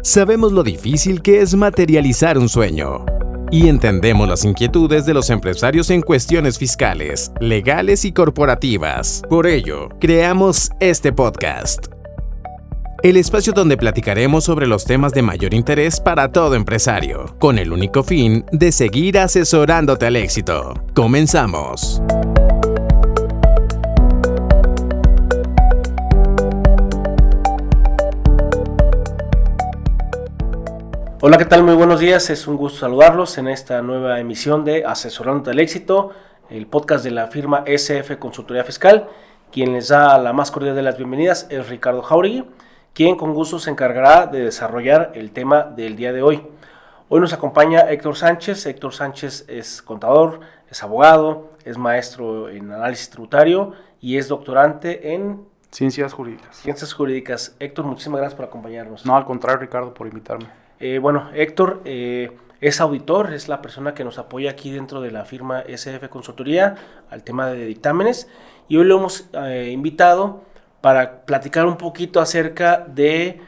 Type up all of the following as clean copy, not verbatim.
Sabemos lo difícil que es materializar un sueño y entendemos las inquietudes de los empresarios en cuestiones fiscales, legales y corporativas. Por ello, creamos este podcast. El espacio donde platicaremos sobre los temas de mayor interés para todo empresario, con el único fin de seguir asesorándote al éxito. ¡Comenzamos! Hola, ¿qué tal? Muy buenos días, es un gusto saludarlos en esta nueva emisión de Asesorándote al Éxito, el podcast de la firma SF Consultoría Fiscal. Quien les da la más cordial de las bienvenidas es Ricardo Jauregui, quien con gusto se encargará de desarrollar el tema del día de hoy. Hoy nos acompaña Héctor Sánchez. Héctor Sánchez es contador, es abogado, es maestro en análisis tributario y es doctorante en Ciencias Jurídicas. Ciencias Jurídicas. Héctor, muchísimas gracias por acompañarnos. No, al contrario, Ricardo, por invitarme. Héctor es auditor, es la persona que nos apoya aquí dentro de la firma SF Consultoría al tema de dictámenes, y hoy lo hemos invitado para platicar un poquito acerca de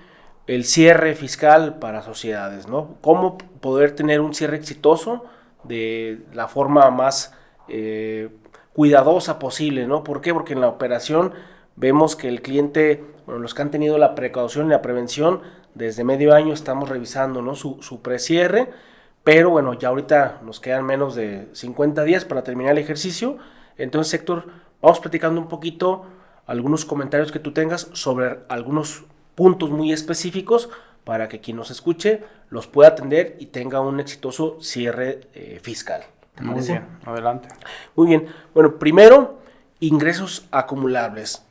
el cierre fiscal para sociedades, ¿no? Cómo poder tener un cierre exitoso de la forma más cuidadosa posible, ¿no? ¿Por qué? Porque en la operación vemos que el cliente, los que han tenido la precaución y la prevención, desde medio año estamos revisando, ¿no?, su precierre, pero ya ahorita nos quedan menos de 50 días para terminar el ejercicio. Entonces, Héctor, vamos platicando un poquito algunos comentarios que tú tengas sobre algunos puntos muy específicos para que quien nos escuche los pueda atender y tenga un exitoso cierre fiscal. ¿Te parece? Muy bien, adelante. Muy bien. Bueno, primero, ingresos acumulables.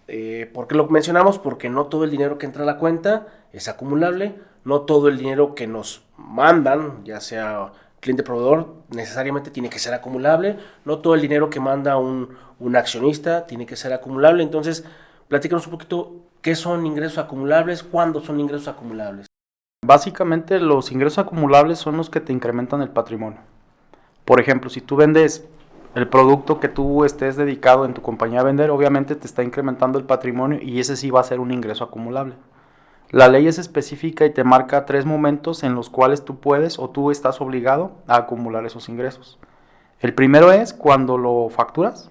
¿Por qué lo mencionamos? Porque no todo el dinero que entra a la cuenta es acumulable, no todo el dinero que nos mandan, ya sea cliente proveedor, necesariamente tiene que ser acumulable, no todo el dinero que manda un accionista tiene que ser acumulable. Entonces, platícanos un poquito qué son ingresos acumulables, cuándo son ingresos acumulables. Básicamente, los ingresos acumulables son los que te incrementan el patrimonio. Por ejemplo, si tú vendes el producto que tú estés dedicado en tu compañía a vender, obviamente te está incrementando el patrimonio y ese sí va a ser un ingreso acumulable. La ley es específica y te marca 3 momentos en los cuales tú puedes o tú estás obligado a acumular esos ingresos. El primero es cuando lo facturas,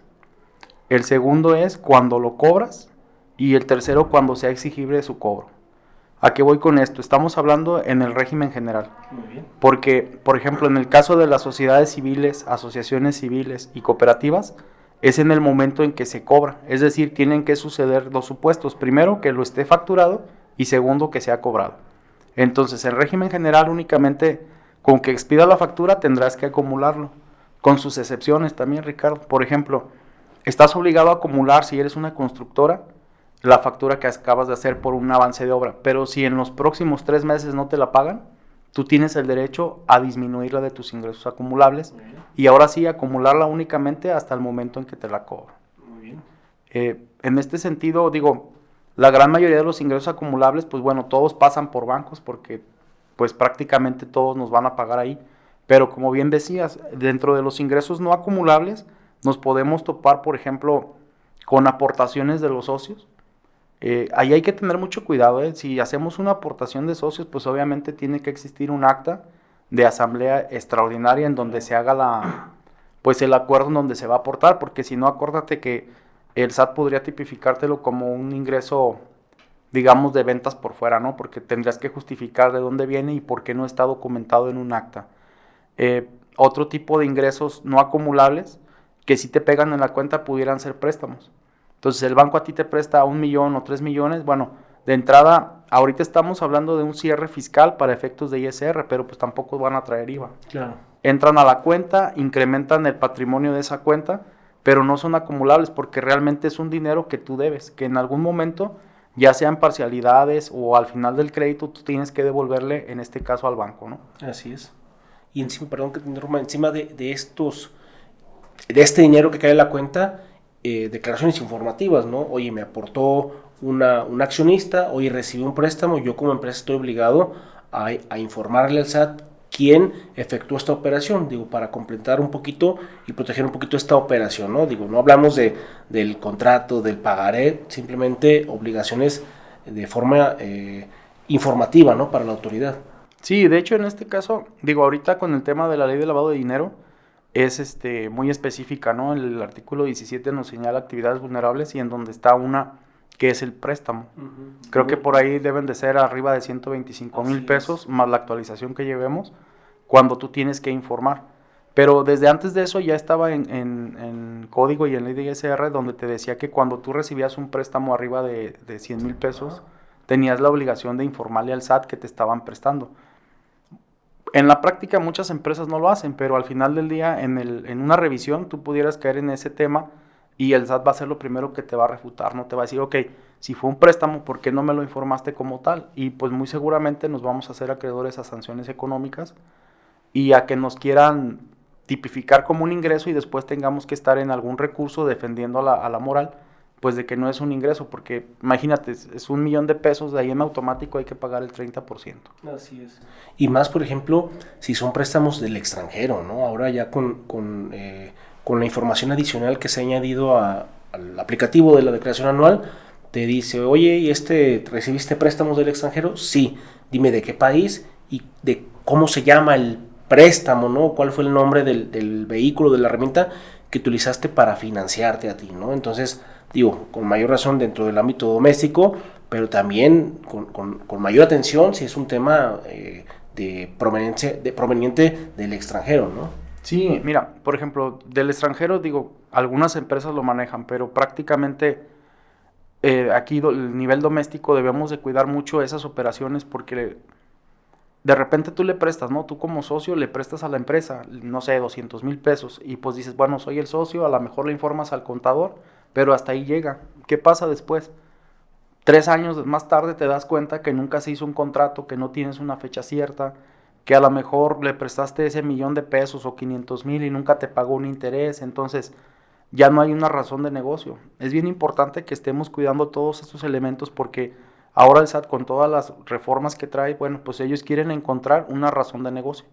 el segundo es cuando lo cobras y el tercero cuando sea exigible su cobro. ¿A qué voy con esto? Estamos hablando en el régimen general. Muy bien. Porque, por ejemplo, en el caso de las sociedades civiles, asociaciones civiles y cooperativas, es en el momento en que se cobra. Es decir, tienen que suceder 2 supuestos. Primero, que lo esté facturado y segundo, que sea cobrado. Entonces, en régimen general únicamente con que expida la factura tendrás que acumularlo. Con sus excepciones también, Ricardo. Por ejemplo, estás obligado a acumular si eres una constructora la factura que acabas de hacer por un avance de obra, pero si en los próximos 3 meses no te la pagan, tú tienes el derecho a disminuirla de tus ingresos acumulables y ahora sí acumularla únicamente hasta el momento en que te la cobran. Muy bien. En este sentido, la gran mayoría de los ingresos acumulables, todos pasan por bancos porque pues prácticamente todos nos van a pagar ahí, pero como bien decías, dentro de los ingresos no acumulables nos podemos topar, por ejemplo, con aportaciones de los socios. Ahí hay que tener mucho cuidado, Si hacemos una aportación de socios, pues obviamente tiene que existir un acta de asamblea extraordinaria en donde se haga el acuerdo en donde se va a aportar, porque si no, acuérdate que el SAT podría tipificártelo como un ingreso, digamos, de ventas por fuera, ¿no? Porque tendrías que justificar de dónde viene y por qué no está documentado en un acta. Otro tipo de ingresos no acumulables que si te pegan en la cuenta pudieran ser préstamos. Entonces, el banco a ti te presta 1 millón o 3 millones, de entrada, ahorita estamos hablando de un cierre fiscal para efectos de ISR, pero pues tampoco van a traer IVA. Claro. Entran a la cuenta, incrementan el patrimonio de esa cuenta, pero no son acumulables porque realmente es un dinero que tú debes, que en algún momento, ya sean parcialidades o al final del crédito, tú tienes que devolverle, en este caso, al banco, ¿no? Así es. Y encima, perdón que te interrumpa, encima de este dinero que cae en la cuenta, declaraciones informativas, ¿no? Oye, me aportó un accionista, oye, recibí un préstamo, yo como empresa estoy obligado a informarle al SAT quién efectuó esta operación, para completar un poquito y proteger un poquito esta operación, ¿no? No hablamos del contrato, del pagaré, simplemente obligaciones de forma informativa, ¿no? Para la autoridad. Sí, de hecho en este caso, digo, ahorita con el tema de la ley de lavado de dinero, es muy específica, ¿no? El artículo 17 nos señala actividades vulnerables y en donde está una que es el préstamo. Creo que por ahí deben de ser arriba de 125,000 pesos, más la actualización que llevemos, cuando tú tienes que informar. Pero desde antes de eso ya estaba en código y en ley de ISR, donde te decía que cuando tú recibías un préstamo arriba de 100,000 pesos, tenías la obligación de informarle al SAT que te estaban prestando. En la práctica muchas empresas no lo hacen, pero al final del día en una revisión tú pudieras caer en ese tema y el SAT va a ser lo primero que te va a refutar, no te va a decir, ok, si fue un préstamo, ¿por qué no me lo informaste como tal? Y pues muy seguramente nos vamos a hacer acreedores a sanciones económicas y a que nos quieran tipificar como un ingreso y después tengamos que estar en algún recurso defendiendo a la moral, pues de que no es un ingreso, porque imagínate, es 1,000,000 de pesos, de ahí en automático hay que pagar el 30%. Así es. Y más, por ejemplo, si son préstamos del extranjero, ¿no? Ahora ya con la información adicional que se ha añadido al aplicativo de la declaración anual, te dice, oye, ¿y recibiste préstamos del extranjero? Sí. Dime de qué país y de cómo se llama el préstamo, ¿no? ¿Cuál fue el nombre del vehículo, de la herramienta que utilizaste para financiarte a ti, ¿no? Entonces, digo, con mayor razón dentro del ámbito doméstico, pero también con mayor atención si es un tema proveniente del extranjero, ¿no? Sí, mira, por ejemplo, del extranjero, digo, algunas empresas lo manejan, pero prácticamente aquí el nivel doméstico debemos de cuidar mucho esas operaciones porque de repente tú le prestas, ¿no? Tú como socio le prestas a la empresa, no sé, 200,000 pesos y pues dices, bueno, soy el socio, a lo mejor le informas al contador, pero hasta ahí llega. ¿Qué pasa después? 3 años más tarde te das cuenta que nunca se hizo un contrato, que no tienes una fecha cierta, que a lo mejor le prestaste ese 1,000,000 de pesos o 500,000 y nunca te pagó un interés, entonces ya no hay una razón de negocio. Es bien importante que estemos cuidando todos estos elementos porque ahora el SAT con todas las reformas que trae, bueno, pues ellos quieren encontrar una razón de negocio.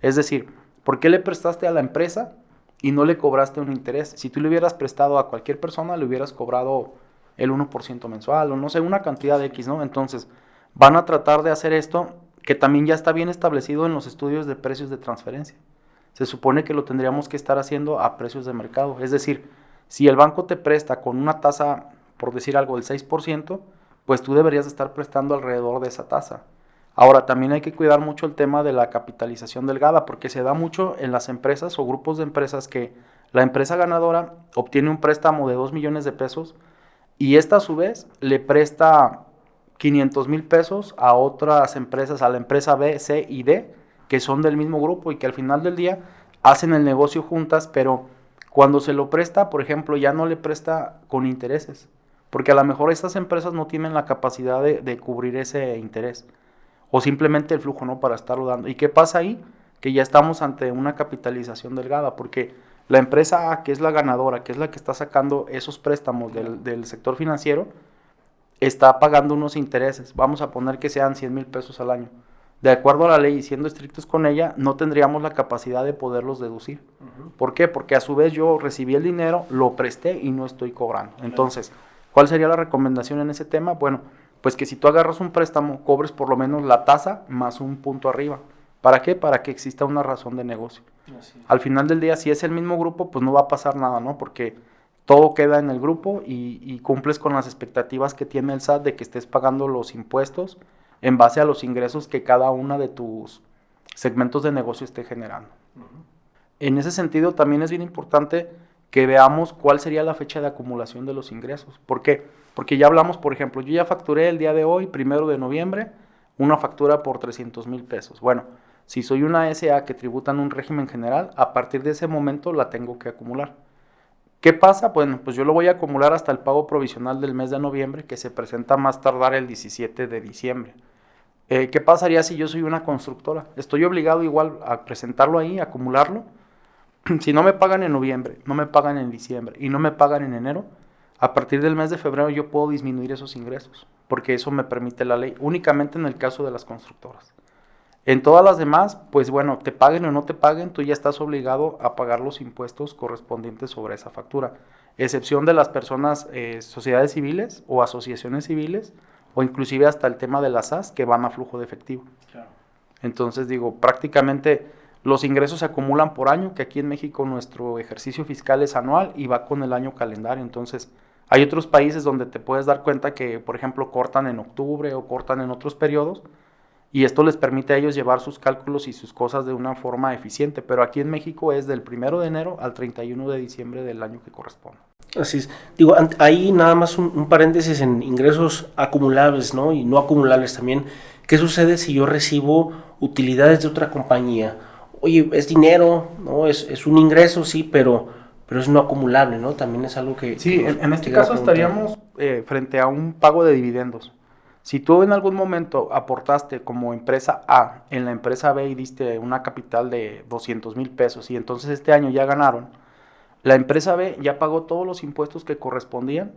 Es decir, ¿por qué le prestaste a la empresa y no le cobraste un interés? Si tú le hubieras prestado a cualquier persona, le hubieras cobrado el 1% mensual o no sé, una cantidad de X, ¿no? Entonces, van a tratar de hacer esto que también ya está bien establecido en los estudios de precios de transferencia. Se supone que lo tendríamos que estar haciendo a precios de mercado. Es decir, si el banco te presta con una tasa, por decir algo, del 6%, pues tú deberías estar prestando alrededor de esa tasa. Ahora, también hay que cuidar mucho el tema de la capitalización delgada, porque se da mucho en las empresas o grupos de empresas que la empresa ganadora obtiene un préstamo de 2 millones de pesos y esta a su vez le presta 500,000 pesos a otras empresas, a la empresa B, C y D, que son del mismo grupo y que al final del día hacen el negocio juntas, pero cuando se lo presta, por ejemplo, ya no le presta con intereses, porque a lo mejor estas empresas no tienen la capacidad de cubrir ese interés, o simplemente el flujo no para estarlo dando. ¿Y qué pasa ahí? Que ya estamos ante una capitalización delgada, porque la empresa A, que es la ganadora, que es la que está sacando esos préstamos del sector financiero, está pagando unos intereses, vamos a poner que sean 100,000 pesos al año. De acuerdo a la ley y siendo estrictos con ella, no tendríamos la capacidad de poderlos deducir. ¿Por qué? Porque a su vez yo recibí el dinero, lo presté y no estoy cobrando. Entonces, ¿cuál sería la recomendación en ese tema? Bueno, pues que si tú agarras un préstamo, cobres por lo menos la tasa más un punto arriba. ¿Para qué? Para que exista una razón de negocio. Al final del día, si es el mismo grupo, pues no va a pasar nada, ¿no? Porque todo queda en el grupo y cumples con las expectativas que tiene el SAT de que estés pagando los impuestos en base a los ingresos que cada una de tus segmentos de negocio esté generando. En ese sentido, también es bien importante que veamos cuál sería la fecha de acumulación de los ingresos. ¿Por qué? Porque ya hablamos, por ejemplo, yo ya facturé el día de hoy, 1 de noviembre, una factura por 300,000 pesos. Bueno, si soy una SA que tributa en un régimen general, a partir de ese momento la tengo que acumular. ¿Qué pasa? Bueno, pues yo lo voy a acumular hasta el pago provisional del mes de noviembre, que se presenta más tardar el 17 de diciembre. ¿Qué pasaría si yo soy una constructora? Estoy obligado igual a presentarlo ahí, acumularlo. Si no me pagan en noviembre, no me pagan en diciembre y no me pagan en enero, a partir del mes de febrero yo puedo disminuir esos ingresos, porque eso me permite la ley, únicamente en el caso de las constructoras. En todas las demás, pues bueno, te paguen o no te paguen, tú ya estás obligado a pagar los impuestos correspondientes sobre esa factura, excepción de las personas, sociedades civiles o asociaciones civiles o inclusive hasta el tema de las SAS que van a flujo de efectivo. Claro. Entonces digo, prácticamente los ingresos se acumulan por año, que aquí en México nuestro ejercicio fiscal es anual y va con el año calendario. Entonces hay otros países donde te puedes dar cuenta que, por ejemplo, cortan en octubre o cortan en otros periodos, y esto les permite a ellos llevar sus cálculos y sus cosas de una forma eficiente, pero aquí en México es del 1 de enero al 31 de diciembre del año que corresponde. Así es. Digo, ahí nada más un paréntesis en ingresos acumulables, ¿no? Y no acumulables también. ¿Qué sucede si yo recibo utilidades de otra compañía? Oye, es dinero, ¿no? Es un ingreso, sí, pero es no acumulable, ¿no? También es algo que... Sí, que en este caso estaríamos frente a un pago de dividendos. Si tú en algún momento aportaste como empresa A en la empresa B y diste una capital de 200,000 pesos y entonces este año ya ganaron, la empresa B ya pagó todos los impuestos que correspondían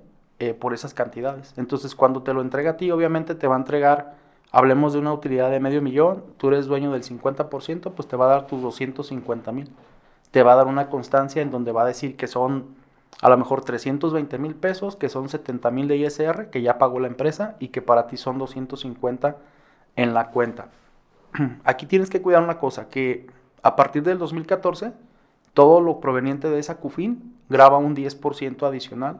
por esas cantidades. Entonces cuando te lo entrega a ti, obviamente te va a entregar, hablemos de una utilidad de $500,000, tú eres dueño del 50%, pues te va a dar tus 250,000. Te va a dar una constancia en donde va a decir que son a lo mejor 320,000 pesos, que son 70,000 de ISR, que ya pagó la empresa, y que para ti son 250 en la cuenta. Aquí tienes que cuidar una cosa, que a partir del 2014, todo lo proveniente de esa CUFIN graba un 10% adicional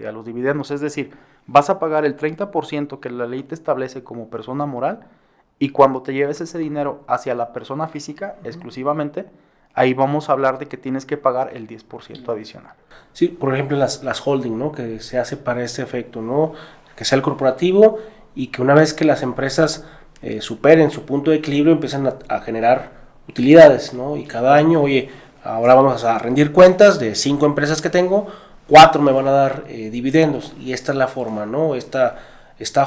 a los dividendos. Es decir, vas a pagar el 30% que la ley te establece como persona moral, y cuando te lleves ese dinero hacia la persona física exclusivamente, ahí vamos a hablar de que tienes que pagar el 10% adicional. Sí, por ejemplo, las holding, ¿no? Que se hace para este efecto, ¿no? Que sea el corporativo y que una vez que las empresas superen su punto de equilibrio empiezan a generar utilidades, ¿no? Y cada año, oye, ahora vamos a rendir cuentas de 5 empresas que tengo, 4 me van a dar dividendos, y esta es la forma, ¿no? Esta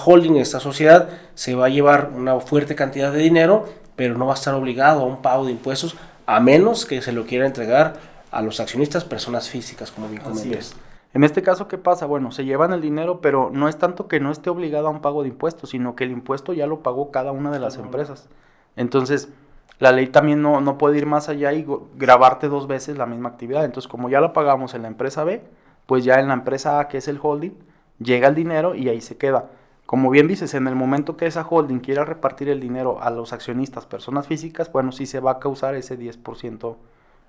holding, esta sociedad se va a llevar una fuerte cantidad de dinero, pero no va a estar obligado a un pago de impuestos, a menos que se lo quiera entregar a los accionistas, personas físicas, como bien comentas. En este caso, ¿qué pasa? Bueno, se llevan el dinero, pero no es tanto que no esté obligado a un pago de impuestos, sino que el impuesto ya lo pagó cada una de las empresas. Entonces, la ley también no puede ir más allá y grabarte 2 veces la misma actividad. Entonces, como ya la pagamos en la empresa B, pues ya en la empresa A, que es el holding, llega el dinero y ahí se queda. Como bien dices, en el momento que esa holding quiera repartir el dinero a los accionistas, personas físicas, bueno, sí se va a causar ese 10%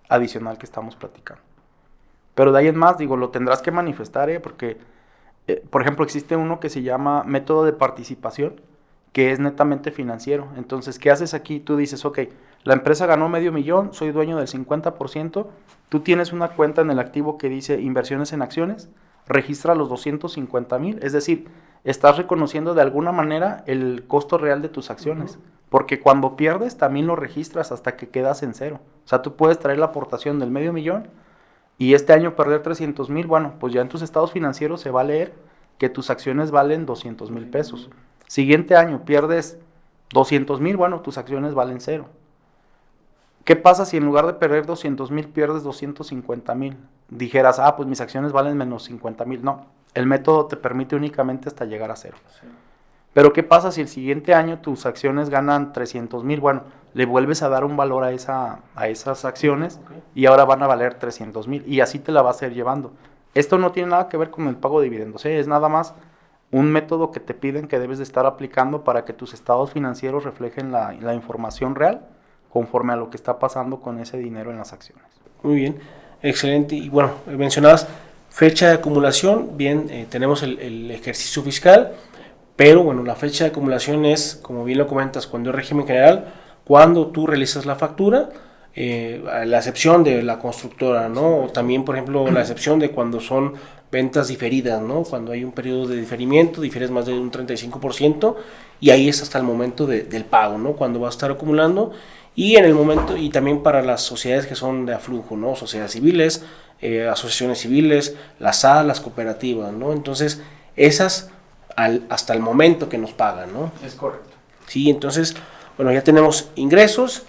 adicional que estamos platicando. Pero de ahí en más, digo, lo tendrás que manifestar, porque, por ejemplo, existe uno que se llama método de participación, que es netamente financiero. Entonces, ¿qué haces aquí? Tú dices, ok, la empresa ganó $500,000, soy dueño del 50%, tú tienes una cuenta en el activo que dice inversiones en acciones, registra los 250,000, es decir, estás reconociendo de alguna manera el costo real de tus acciones, porque cuando pierdes también lo registras hasta que quedas en cero. O sea, tú puedes traer la aportación del $500,000 y este año perder 300,000, bueno, pues ya en tus estados financieros se va a leer que tus acciones valen 200,000 pesos. Siguiente año pierdes 200,000, bueno, tus acciones valen cero. ¿Qué pasa si en lugar de perder 200,000 pierdes 250,000? Dijeras, pues mis acciones valen menos 50,000. No, el método te permite únicamente hasta llegar a cero. Sí. Pero ¿qué pasa si el siguiente año tus acciones ganan 300,000? Bueno, le vuelves a dar un valor a esas acciones, y ahora van a valer 300,000 y así te la vas a ir llevando. Esto no tiene nada que ver con el pago de dividendos, es nada más un método que te piden que debes de estar aplicando para que tus estados financieros reflejen la información real conforme a lo que está pasando con ese dinero en las acciones. Muy bien, excelente. Y bueno, mencionabas fecha de acumulación, bien, tenemos el ejercicio fiscal, pero bueno, la fecha de acumulación es, como bien lo comentas, cuando es régimen general, cuando tú realizas la factura, la excepción de la constructora, ¿no? O también, por ejemplo, la excepción de cuando son ventas diferidas, ¿no? Cuando hay un periodo de diferimiento, difieres más de un 35%, y ahí es hasta el momento del pago, ¿no? Cuando va a estar acumulando, y en el momento, y también para las sociedades que son de aflujo, ¿no? Sociedades civiles, asociaciones civiles, las SAD, las cooperativas, ¿no? Entonces, esas hasta el momento que nos pagan, ¿no? Es correcto. Sí, entonces, bueno, ya tenemos ingresos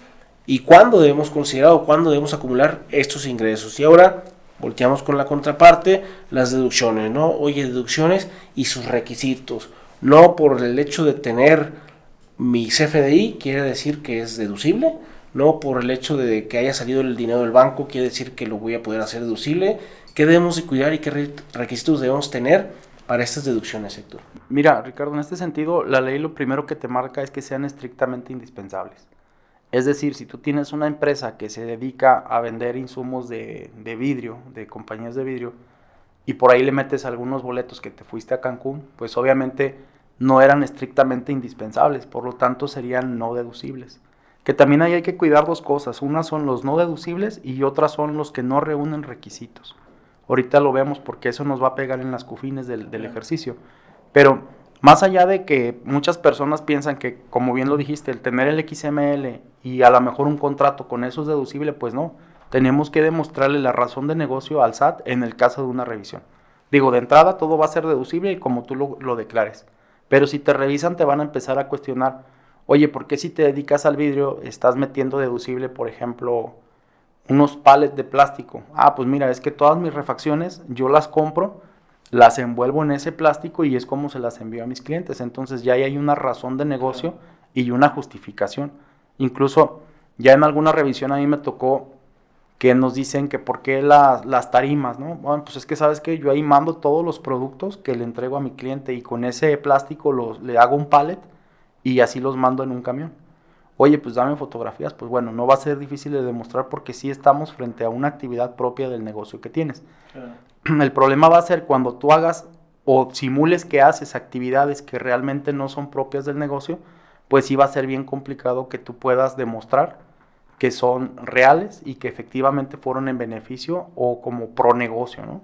y cuándo debemos considerar o cuándo debemos acumular estos ingresos. Y ahora volteamos con la contraparte, las deducciones, ¿no? Oye, deducciones y sus requisitos. No por el hecho de tener mi CFDI quiere decir que es deducible, no por el hecho de que haya salido el dinero del banco quiere decir que lo voy a poder hacer deducible. ¿Qué debemos de cuidar y qué requisitos debemos tener para estas deducciones, Héctor? Mira, Ricardo, en este sentido, la ley lo primero que te marca es que sean estrictamente indispensables. Es decir, si tú tienes una empresa que se dedica a vender insumos de vidrio, de compañías de vidrio, y por ahí le metes algunos boletos que te fuiste a Cancún, pues obviamente no eran estrictamente indispensables, por lo tanto serían no deducibles. Que también ahí hay que cuidar dos cosas, unas son los no deducibles y otras son los que no reúnen requisitos. Ahorita lo vemos porque eso nos va a pegar en las cofines del ejercicio. Pero más allá de que muchas personas piensan que, como bien lo dijiste, el tener el XML y a lo mejor un contrato con eso es deducible, pues no. Tenemos que demostrarle la razón de negocio al SAT en el caso de una revisión. Digo, de entrada todo va a ser deducible y como tú lo declares. Pero si te revisan te van a empezar a cuestionar, oye, ¿por qué si te dedicas al vidrio estás metiendo deducible, por ejemplo, unos pallets de plástico? Ah, pues mira, es que todas mis refacciones yo las compro, las envuelvo en ese plástico y es como se las envío a mis clientes. Entonces ya ahí hay una razón de negocio y una justificación. Incluso ya en alguna revisión a mí me tocó que nos dicen que por qué las tarimas, ¿no? Bueno, pues es que sabes que yo ahí mando todos los productos que le entrego a mi cliente y con ese plástico le hago un pallet y así los mando en un camión. Oye, pues dame fotografías, pues bueno, no va a ser difícil de demostrar porque sí estamos frente a una actividad propia del negocio que tienes. Claro. El problema va a ser cuando tú hagas o simules que haces actividades que realmente no son propias del negocio, pues sí va a ser bien complicado que tú puedas demostrar que son reales y que efectivamente fueron en beneficio o como pro negocio, ¿no?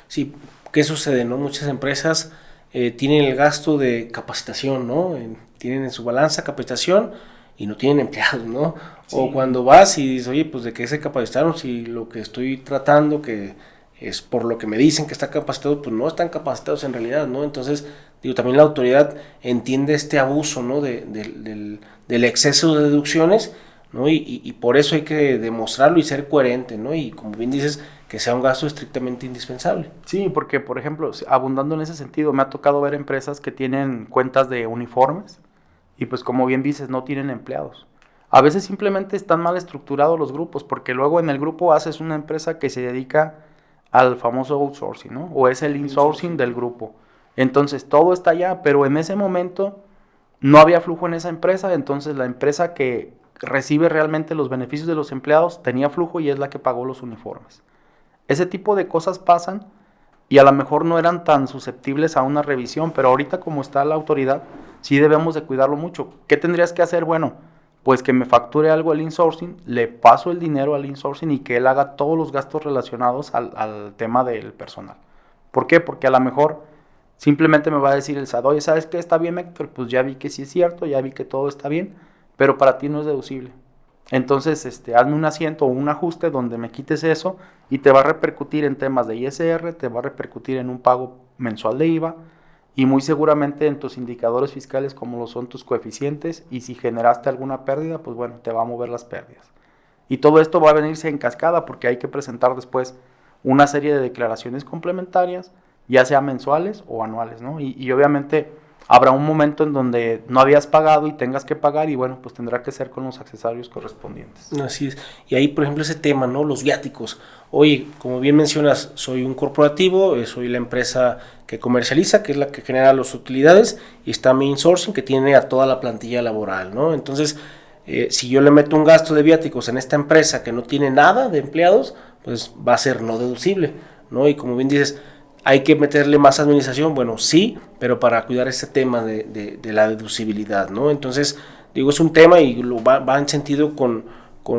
Sí, ¿qué sucede, no? Muchas empresas tienen el gasto de capacitación, ¿no? Tienen en su balanza capacitación y no tienen empleados, ¿no? Sí. O cuando vas y dices, oye, pues ¿de qué se capacitaron? Si lo que estoy tratando, que es por lo que me dicen que está capacitado, pues no están capacitados en realidad, ¿no? Entonces, digo, también la autoridad entiende este abuso, ¿no? Del exceso de deducciones, ¿no? Y por eso hay que demostrarlo y ser coherente, ¿no? Y como bien dices, que sea un gasto estrictamente indispensable. Sí, porque, por ejemplo, abundando en ese sentido, me ha tocado ver empresas que tienen cuentas de uniformes y pues como bien dices, no tienen empleados. A veces simplemente están mal estructurados los grupos, porque luego en el grupo haces una empresa que se dedica al famoso outsourcing, ¿no? O es el insourcing del grupo. Entonces todo está allá, pero en ese momento no había flujo en esa empresa, entonces la empresa que recibe realmente los beneficios de los empleados tenía flujo y es la que pagó los uniformes. Ese tipo de cosas pasan y a lo mejor no eran tan susceptibles a una revisión, pero ahorita como está la autoridad, sí debemos de cuidarlo mucho. ¿Qué tendrías que hacer? Bueno, pues que me facture algo el insourcing, le paso el dinero al insourcing y que él haga todos los gastos relacionados al tema del personal. ¿Por qué? Porque a lo mejor simplemente me va a decir el SAT, oye, ¿sabes qué? Está bien, Héctor, pues ya vi que sí es cierto, ya vi que todo está bien, pero para ti no es deducible. Entonces, hazme un asiento o un ajuste donde me quites eso y te va a repercutir en temas de ISR, te va a repercutir en un pago mensual de IVA y muy seguramente en tus indicadores fiscales como lo son tus coeficientes y si generaste alguna pérdida, pues bueno, te va a mover las pérdidas. Y todo esto va a venirse en cascada porque hay que presentar después una serie de declaraciones complementarias, ya sea mensuales o anuales, ¿no? Y obviamente habrá un momento en donde no habías pagado y tengas que pagar y bueno, pues tendrá que ser con los accesorios correspondientes. Así es. Y ahí, por ejemplo, ese tema, ¿no? Los viáticos. Oye, como bien mencionas, soy un corporativo, soy la empresa que comercializa, que es la que genera las utilidades, y está mi insourcing que tiene a toda la plantilla laboral, ¿no? Entonces, si yo le meto un gasto de viáticos en esta empresa que no tiene nada de empleados, pues va a ser no deducible, ¿no? Y como bien dices, ¿hay que meterle más administración? Bueno, sí, pero para cuidar ese tema de la deducibilidad, ¿no? Entonces, digo, es un tema y va en sentido con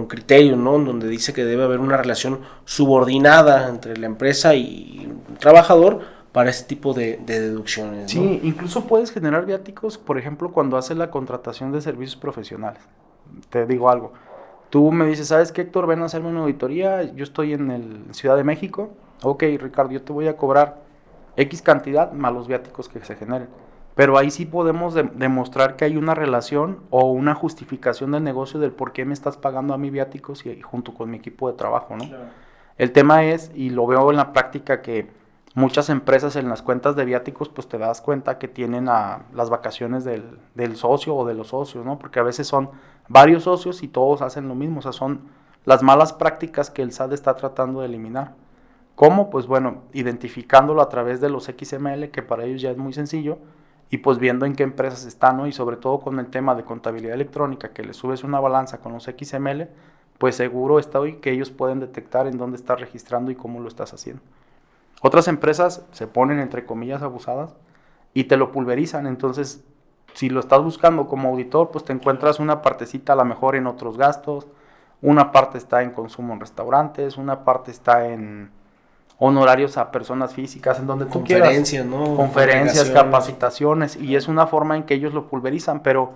criterio, ¿no? Donde dice que debe haber una relación subordinada entre la empresa y el trabajador para ese tipo de deducciones, ¿no? Sí, incluso puedes generar viáticos, por ejemplo, cuando haces la contratación de servicios profesionales. Te digo algo. Tú me dices, ¿sabes qué, Héctor? Ven a hacerme una auditoría, yo estoy en Ciudad de México. Ok, Ricardo, yo te voy a cobrar X cantidad más los viáticos que se generen. Pero ahí sí podemos demostrar que hay una relación o una justificación del negocio del por qué me estás pagando a mí viáticos y junto con mi equipo de trabajo, ¿no? Claro. El tema es, y lo veo en la práctica, que muchas empresas en las cuentas de viáticos pues te das cuenta que tienen las vacaciones del socio o de los socios, ¿no? Porque a veces son varios socios y todos hacen lo mismo, o sea, son las malas prácticas que el SAT está tratando de eliminar. ¿Cómo? Pues bueno, identificándolo a través de los XML, que para ellos ya es muy sencillo, y pues viendo en qué empresas están, ¿no? Y sobre todo con el tema de contabilidad electrónica, que le subes una balanza con los XML, pues seguro está hoy que ellos pueden detectar en dónde estás registrando y cómo lo estás haciendo. Otras empresas se ponen entre comillas abusadas y te lo pulverizan, entonces si lo estás buscando como auditor, pues te encuentras una partecita a lo mejor en otros gastos, una parte está en consumo en restaurantes, una parte está en honorarios a personas físicas, en donde tú quieras. Conferencias, ¿no? Conferencias, capacitaciones, y es una forma en que ellos lo pulverizan, pero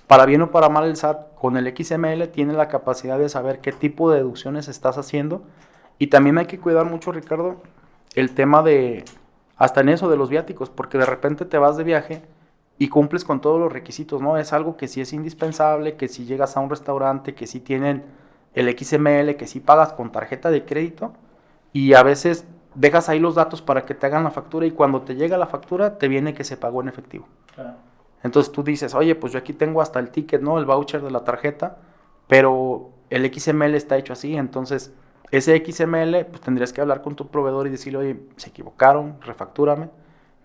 para bien o para mal el SAT con el XML tiene la capacidad de saber qué tipo de deducciones estás haciendo, y también hay que cuidar mucho, Ricardo, el tema de, hasta en eso de los viáticos, porque de repente te vas de viaje y cumples con todos los requisitos, ¿no? Es algo que sí es indispensable, que si llegas a un restaurante, que sí tienen el XML, que sí pagas con tarjeta de crédito, y a veces dejas ahí los datos para que te hagan la factura, y cuando te llega la factura te viene que se pagó en efectivo. Claro. Entonces tú dices, oye, pues yo aquí tengo hasta el ticket, ¿no? El voucher de la tarjeta, pero el XML está hecho así, entonces ese XML, pues tendrías que hablar con tu proveedor y decirle, oye, se equivocaron, refactúrame.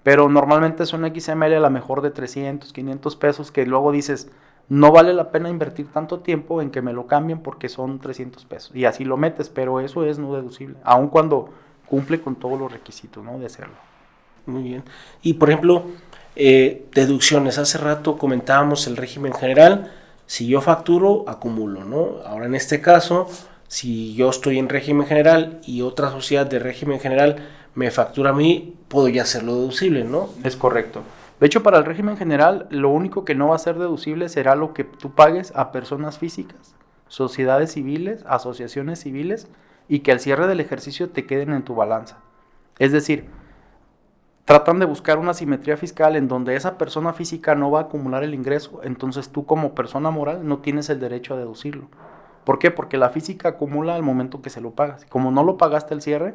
Pero normalmente es un XML a lo mejor de 300, 500 pesos, que luego dices, no vale la pena invertir tanto tiempo en que me lo cambien porque son 300 pesos. Y así lo metes, pero eso es no deducible, aun cuando cumple con todos los requisitos, ¿no? De hacerlo. Muy bien. Y por ejemplo, deducciones. Hace rato comentábamos el régimen general. Si yo facturo, acumulo, ¿no? Ahora en este caso, si yo estoy en régimen general y otra sociedad de régimen general me factura a mí, puedo ya hacerlo deducible, ¿no? Es correcto. De hecho, para el régimen general, lo único que no va a ser deducible será lo que tú pagues a personas físicas, sociedades civiles, asociaciones civiles, y que al cierre del ejercicio te queden en tu balanza. Es decir, tratan de buscar una simetría fiscal en donde esa persona física no va a acumular el ingreso, entonces tú como persona moral no tienes el derecho a deducirlo. ¿Por qué? Porque la física acumula al momento que se lo pagas. Como no lo pagaste al cierre,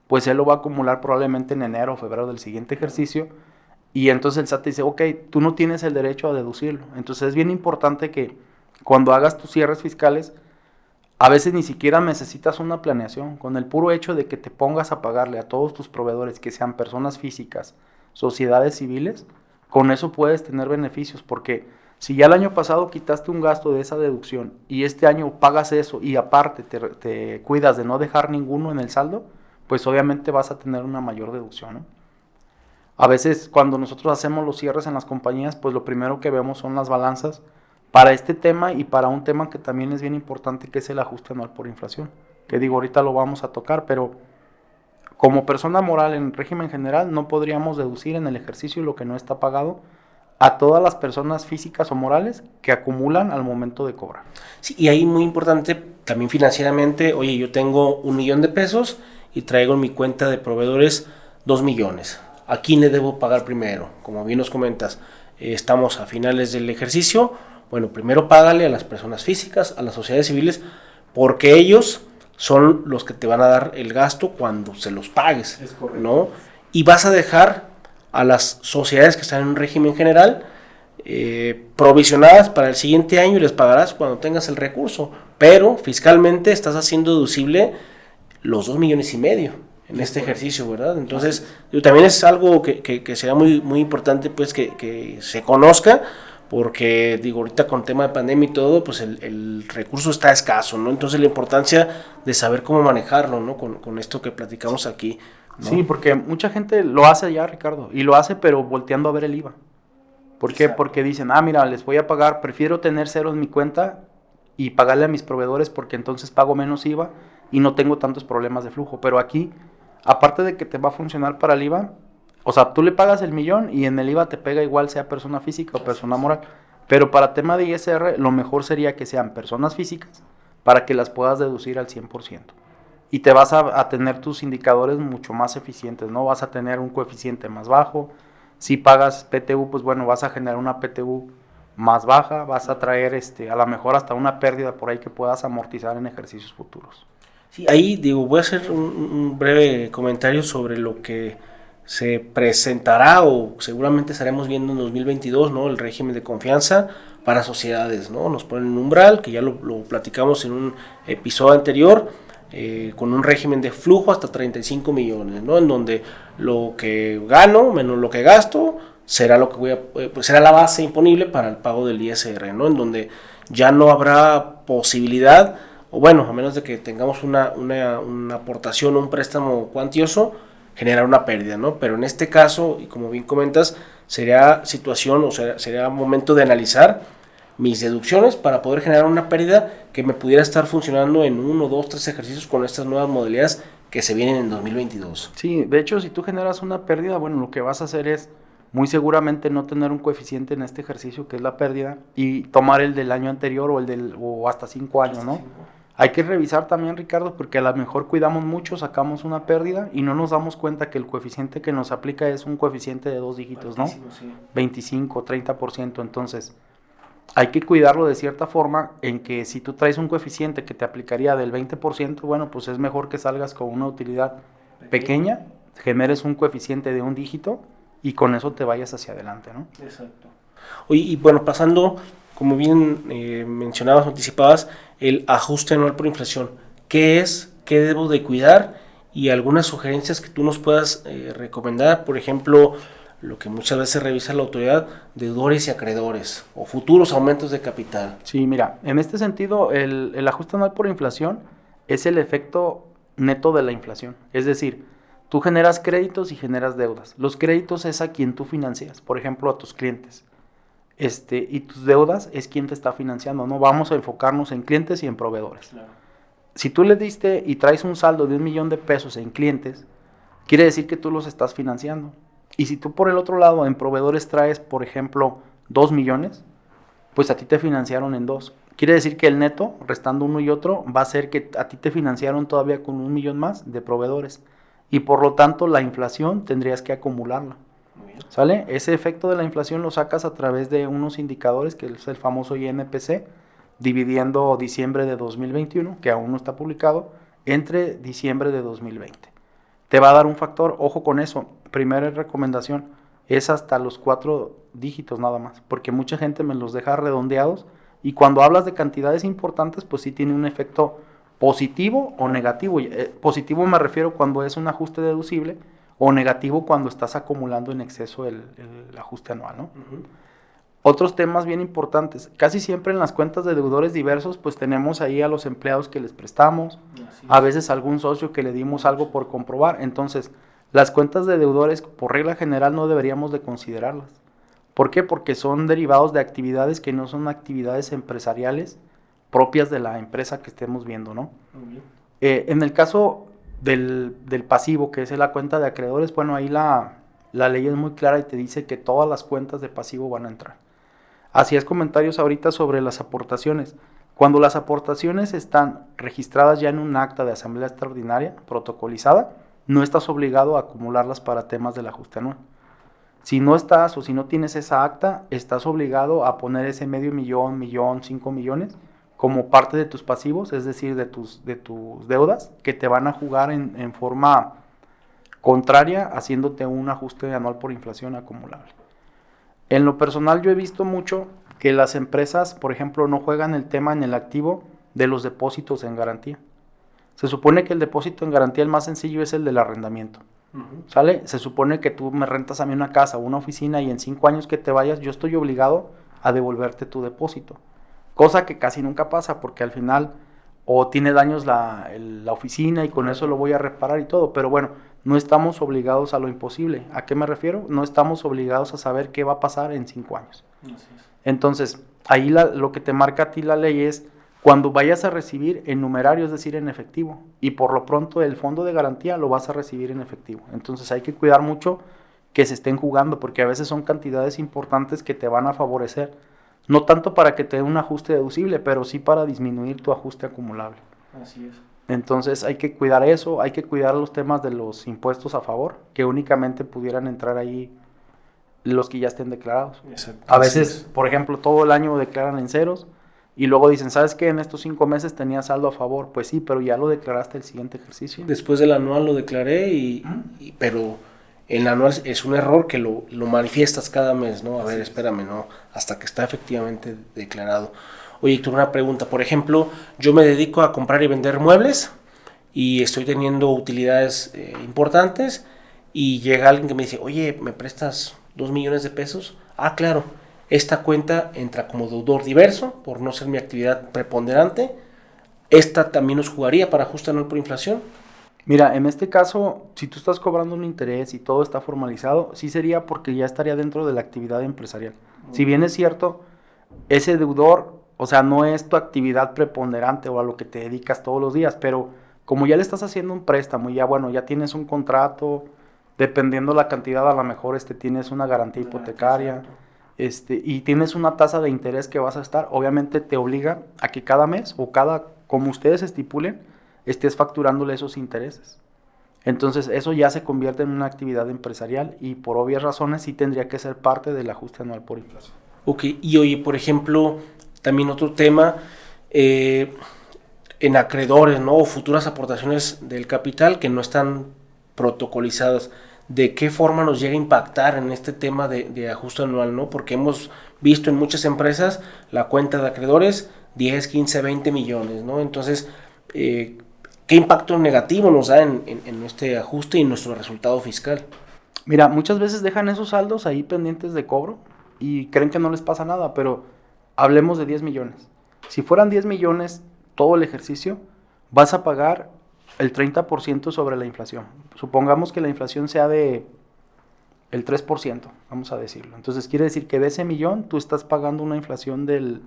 pues él lo va a acumular probablemente en enero o febrero del siguiente ejercicio, y entonces el SAT te dice, ok, tú no tienes el derecho a deducirlo. Entonces es bien importante que cuando hagas tus cierres fiscales, a veces ni siquiera necesitas una planeación. Con el puro hecho de que te pongas a pagarle a todos tus proveedores, que sean personas físicas, sociedades civiles, con eso puedes tener beneficios, porque si ya el año pasado quitaste un gasto de esa deducción y este año pagas eso y aparte te cuidas de no dejar ninguno en el saldo, pues obviamente vas a tener una mayor deducción, ¿no? A veces cuando nosotros hacemos los cierres en las compañías, pues lo primero que vemos son las balanzas para este tema y para un tema que también es bien importante, que es el ajuste anual por inflación, que digo, ahorita lo vamos a tocar, pero como persona moral en régimen general no podríamos deducir en el ejercicio lo que no está pagado a todas las personas físicas o morales que acumulan al momento de cobrar. Sí, y ahí muy importante también financieramente, oye, yo tengo 1 millón de pesos y traigo en mi cuenta de proveedores 2 millones. ¿A quién le debo pagar primero? Como bien nos comentas, estamos a finales del ejercicio. Bueno, primero págale a las personas físicas, a las sociedades civiles, porque ellos son los que te van a dar el gasto cuando se los pagues, ¿no? Y vas a dejar a las sociedades que están en un régimen general provisionadas para el siguiente año y les pagarás cuando tengas el recurso. Pero fiscalmente estás haciendo deducible los 2,5 millones en este ejercicio, ¿verdad? Entonces, también es algo que será muy, muy importante, pues, que se conozca, porque, digo, ahorita con tema de pandemia y todo, pues el recurso está escaso, ¿no? Entonces, la importancia de saber cómo manejarlo, ¿no? Con esto que platicamos aquí, ¿no? Sí, porque mucha gente lo hace ya, Ricardo, y lo hace, pero volteando a ver el IVA. ¿Por qué? Exacto. Porque dicen, mira, les voy a pagar, prefiero tener cero en mi cuenta y pagarle a mis proveedores porque entonces pago menos IVA y no tengo tantos problemas de flujo. Pero aquí, aparte de que te va a funcionar para el IVA, o sea, tú le pagas el millón y en el IVA te pega igual sea persona física o persona moral. Pero para tema de ISR, lo mejor sería que sean personas físicas para que las puedas deducir al 100%. Y te vas a tener tus indicadores mucho más eficientes, ¿no? Vas a tener un coeficiente más bajo. Si pagas PTU, pues bueno, vas a generar una PTU más baja, vas a traer a lo mejor hasta una pérdida por ahí que puedas amortizar en ejercicios futuros. Sí, ahí digo, voy a hacer un breve comentario sobre lo que se presentará o seguramente estaremos viendo en 2022, ¿no? El régimen de confianza para sociedades, ¿no? Nos ponen un umbral, que ya lo platicamos en un episodio anterior, con un régimen de flujo hasta 35 millones, ¿no? En donde lo que gano menos lo que gasto será lo que pues será la base imponible para el pago del ISR, ¿no? En donde ya no habrá posibilidad, o bueno, a menos de que tengamos una aportación o un préstamo cuantioso, generar una pérdida, ¿no? Pero en este caso, y como bien comentas, sería situación, o sea, sería momento de analizar mis deducciones para poder generar una pérdida que me pudiera estar funcionando en 1, 2, 3 ejercicios con estas nuevas modalidades que se vienen en 2022. Sí, de hecho, si tú generas una pérdida, bueno, lo que vas a hacer es muy seguramente no tener un coeficiente en este ejercicio que es la pérdida y tomar el del año anterior o hasta 5 años, ¿no? Hay que revisar también, Ricardo, porque a lo mejor cuidamos mucho, sacamos una pérdida y no nos damos cuenta que el coeficiente que nos aplica es un coeficiente de 2 dígitos, ¿no? Sí. 25, 30%, entonces hay que cuidarlo de cierta forma en que si tú traes un coeficiente que te aplicaría del 20%, bueno, pues es mejor que salgas con una utilidad pequeña, generes un coeficiente de un dígito y con eso te vayas hacia adelante, ¿no? Exacto. Oye, y bueno, pasando, como bien mencionabas, anticipabas, el ajuste anual por inflación. ¿Qué es? ¿Qué debo de cuidar? Y algunas sugerencias que tú nos puedas recomendar, por ejemplo, lo que muchas veces revisa la autoridad, deudores y acreedores, o futuros aumentos de capital. Sí, mira, en este sentido, el ajuste anual por inflación es el efecto neto de la inflación. Es decir, tú generas créditos y generas deudas. Los créditos es a quien tú financias, por ejemplo, a tus clientes. Y tus deudas es quien te está financiando, ¿no? Vamos a enfocarnos en clientes y en proveedores. Claro. Si tú le diste y traes un saldo de 1 millón de pesos en clientes, quiere decir que tú los estás financiando. Y si tú por el otro lado en proveedores traes, por ejemplo, 2 millones, pues a ti te financiaron en 2. Quiere decir que el neto, restando uno y otro, va a ser que a ti te financiaron todavía con 1 millón más de proveedores. Y por lo tanto la inflación tendrías que acumularla. ¿Sale? Ese efecto de la inflación lo sacas a través de unos indicadores, que es el famoso INPC, dividiendo diciembre de 2021, que aún no está publicado, entre diciembre de 2020. Te va a dar un factor, ojo con eso, primera recomendación, es hasta los 4 dígitos nada más, porque mucha gente me los deja redondeados y cuando hablas de cantidades importantes, pues sí tiene un efecto positivo o negativo. Positivo me refiero cuando es un ajuste deducible, o negativo cuando estás acumulando en exceso el ajuste anual, ¿no? Uh-huh. Otros temas bien importantes, casi siempre en las cuentas de deudores diversos, pues tenemos ahí a los empleados que les prestamos, a veces algún socio que le dimos algo por comprobar, entonces las cuentas de deudores por regla general no deberíamos de considerarlas. ¿Por qué? Porque son derivados de actividades que no son actividades empresariales propias de la empresa que estemos viendo, ¿no? Uh-huh. En el caso del pasivo, que es la cuenta de acreedores, bueno, ahí la ley es muy clara y te dice que todas las cuentas de pasivo van a entrar. Hacías comentarios ahorita sobre las aportaciones. Cuando las aportaciones están registradas ya en un acta de asamblea extraordinaria, protocolizada, no estás obligado a acumularlas para temas del ajuste anual. Si no estás o si no tienes esa acta, estás obligado a poner ese medio millón, 5 millones, como parte de tus pasivos, es decir, de tus deudas, que te van a jugar en forma contraria, haciéndote un ajuste anual por inflación acumulable. En lo personal yo he visto mucho que las empresas, por ejemplo, no juegan el tema en el activo de los depósitos en garantía. Se supone que el depósito en garantía, el más sencillo, es el del arrendamiento. Uh-huh. ¿Sale? Se supone que tú me rentas a mí una casa o una oficina y en 5 años que te vayas, yo estoy obligado a devolverte tu depósito. Cosa que casi nunca pasa porque al final o tiene daños la oficina y con eso lo voy a reparar y todo. Pero bueno, no estamos obligados a lo imposible. ¿A qué me refiero? No estamos obligados a saber qué va a pasar en 5 años. Entonces, ahí lo que te marca a ti la ley es cuando vayas a recibir en numerario, es decir, en efectivo. Y por lo pronto el fondo de garantía lo vas a recibir en efectivo. Entonces hay que cuidar mucho que se estén jugando porque a veces son cantidades importantes que te van a favorecer. No tanto para que te dé un ajuste deducible, pero sí para disminuir tu ajuste acumulable. Así es. Entonces hay que cuidar eso, hay que cuidar los temas de los impuestos a favor, que únicamente pudieran entrar ahí los que ya estén declarados. Exacto. A veces, por ejemplo, todo el año declaran en ceros y luego dicen, ¿sabes qué? En estos 5 meses tenía saldo a favor. Pues sí, pero ya lo declaraste el siguiente ejercicio. Después del anual lo declaré, pero el anual es un error que lo manifiestas cada mes, ¿no? A ver, espérame, ¿no? Hasta que está efectivamente declarado. Oye, Héctor, una pregunta. Por ejemplo, yo me dedico a comprar y vender muebles y estoy teniendo utilidades importantes y llega alguien que me dice, oye, ¿me prestas 2 millones de pesos? Ah, claro, esta cuenta entra como deudor diverso por no ser mi actividad preponderante. ¿Esta también nos jugaría para ajuste anual por inflación? Mira, en este caso, si tú estás cobrando un interés y todo está formalizado, sí sería porque ya estaría dentro de la actividad empresarial. Si bien es cierto, ese deudor, o sea, no es tu actividad preponderante o a lo que te dedicas todos los días, pero como ya le estás haciendo un préstamo y ya, bueno, ya tienes un contrato, dependiendo la cantidad, a lo mejor tienes una garantía hipotecaria, y tienes una tasa de interés que vas a estar, obviamente te obliga a que cada mes o como ustedes estipulen, estés facturándole esos intereses. Entonces eso ya se convierte en una actividad empresarial y por obvias razones sí tendría que ser parte del ajuste anual por inflación. Ok, y oye, por ejemplo, también otro tema, en acreedores, ¿no? O futuras aportaciones del capital que no están protocolizadas. ¿De qué forma nos llega a impactar en este tema de ajuste anual, ¿no? Porque hemos visto en muchas empresas la cuenta de acreedores 10, 15, 20 millones, ¿no? Entonces, ¿qué impacto negativo nos da en este ajuste y en nuestro resultado fiscal? Mira, muchas veces dejan esos saldos ahí pendientes de cobro y creen que no les pasa nada, pero hablemos de 10 millones. Si fueran 10 millones todo el ejercicio, vas a pagar el 30% sobre la inflación. Supongamos que la inflación sea de el 3%, vamos a decirlo. Entonces quiere decir que de ese millón tú estás pagando una inflación del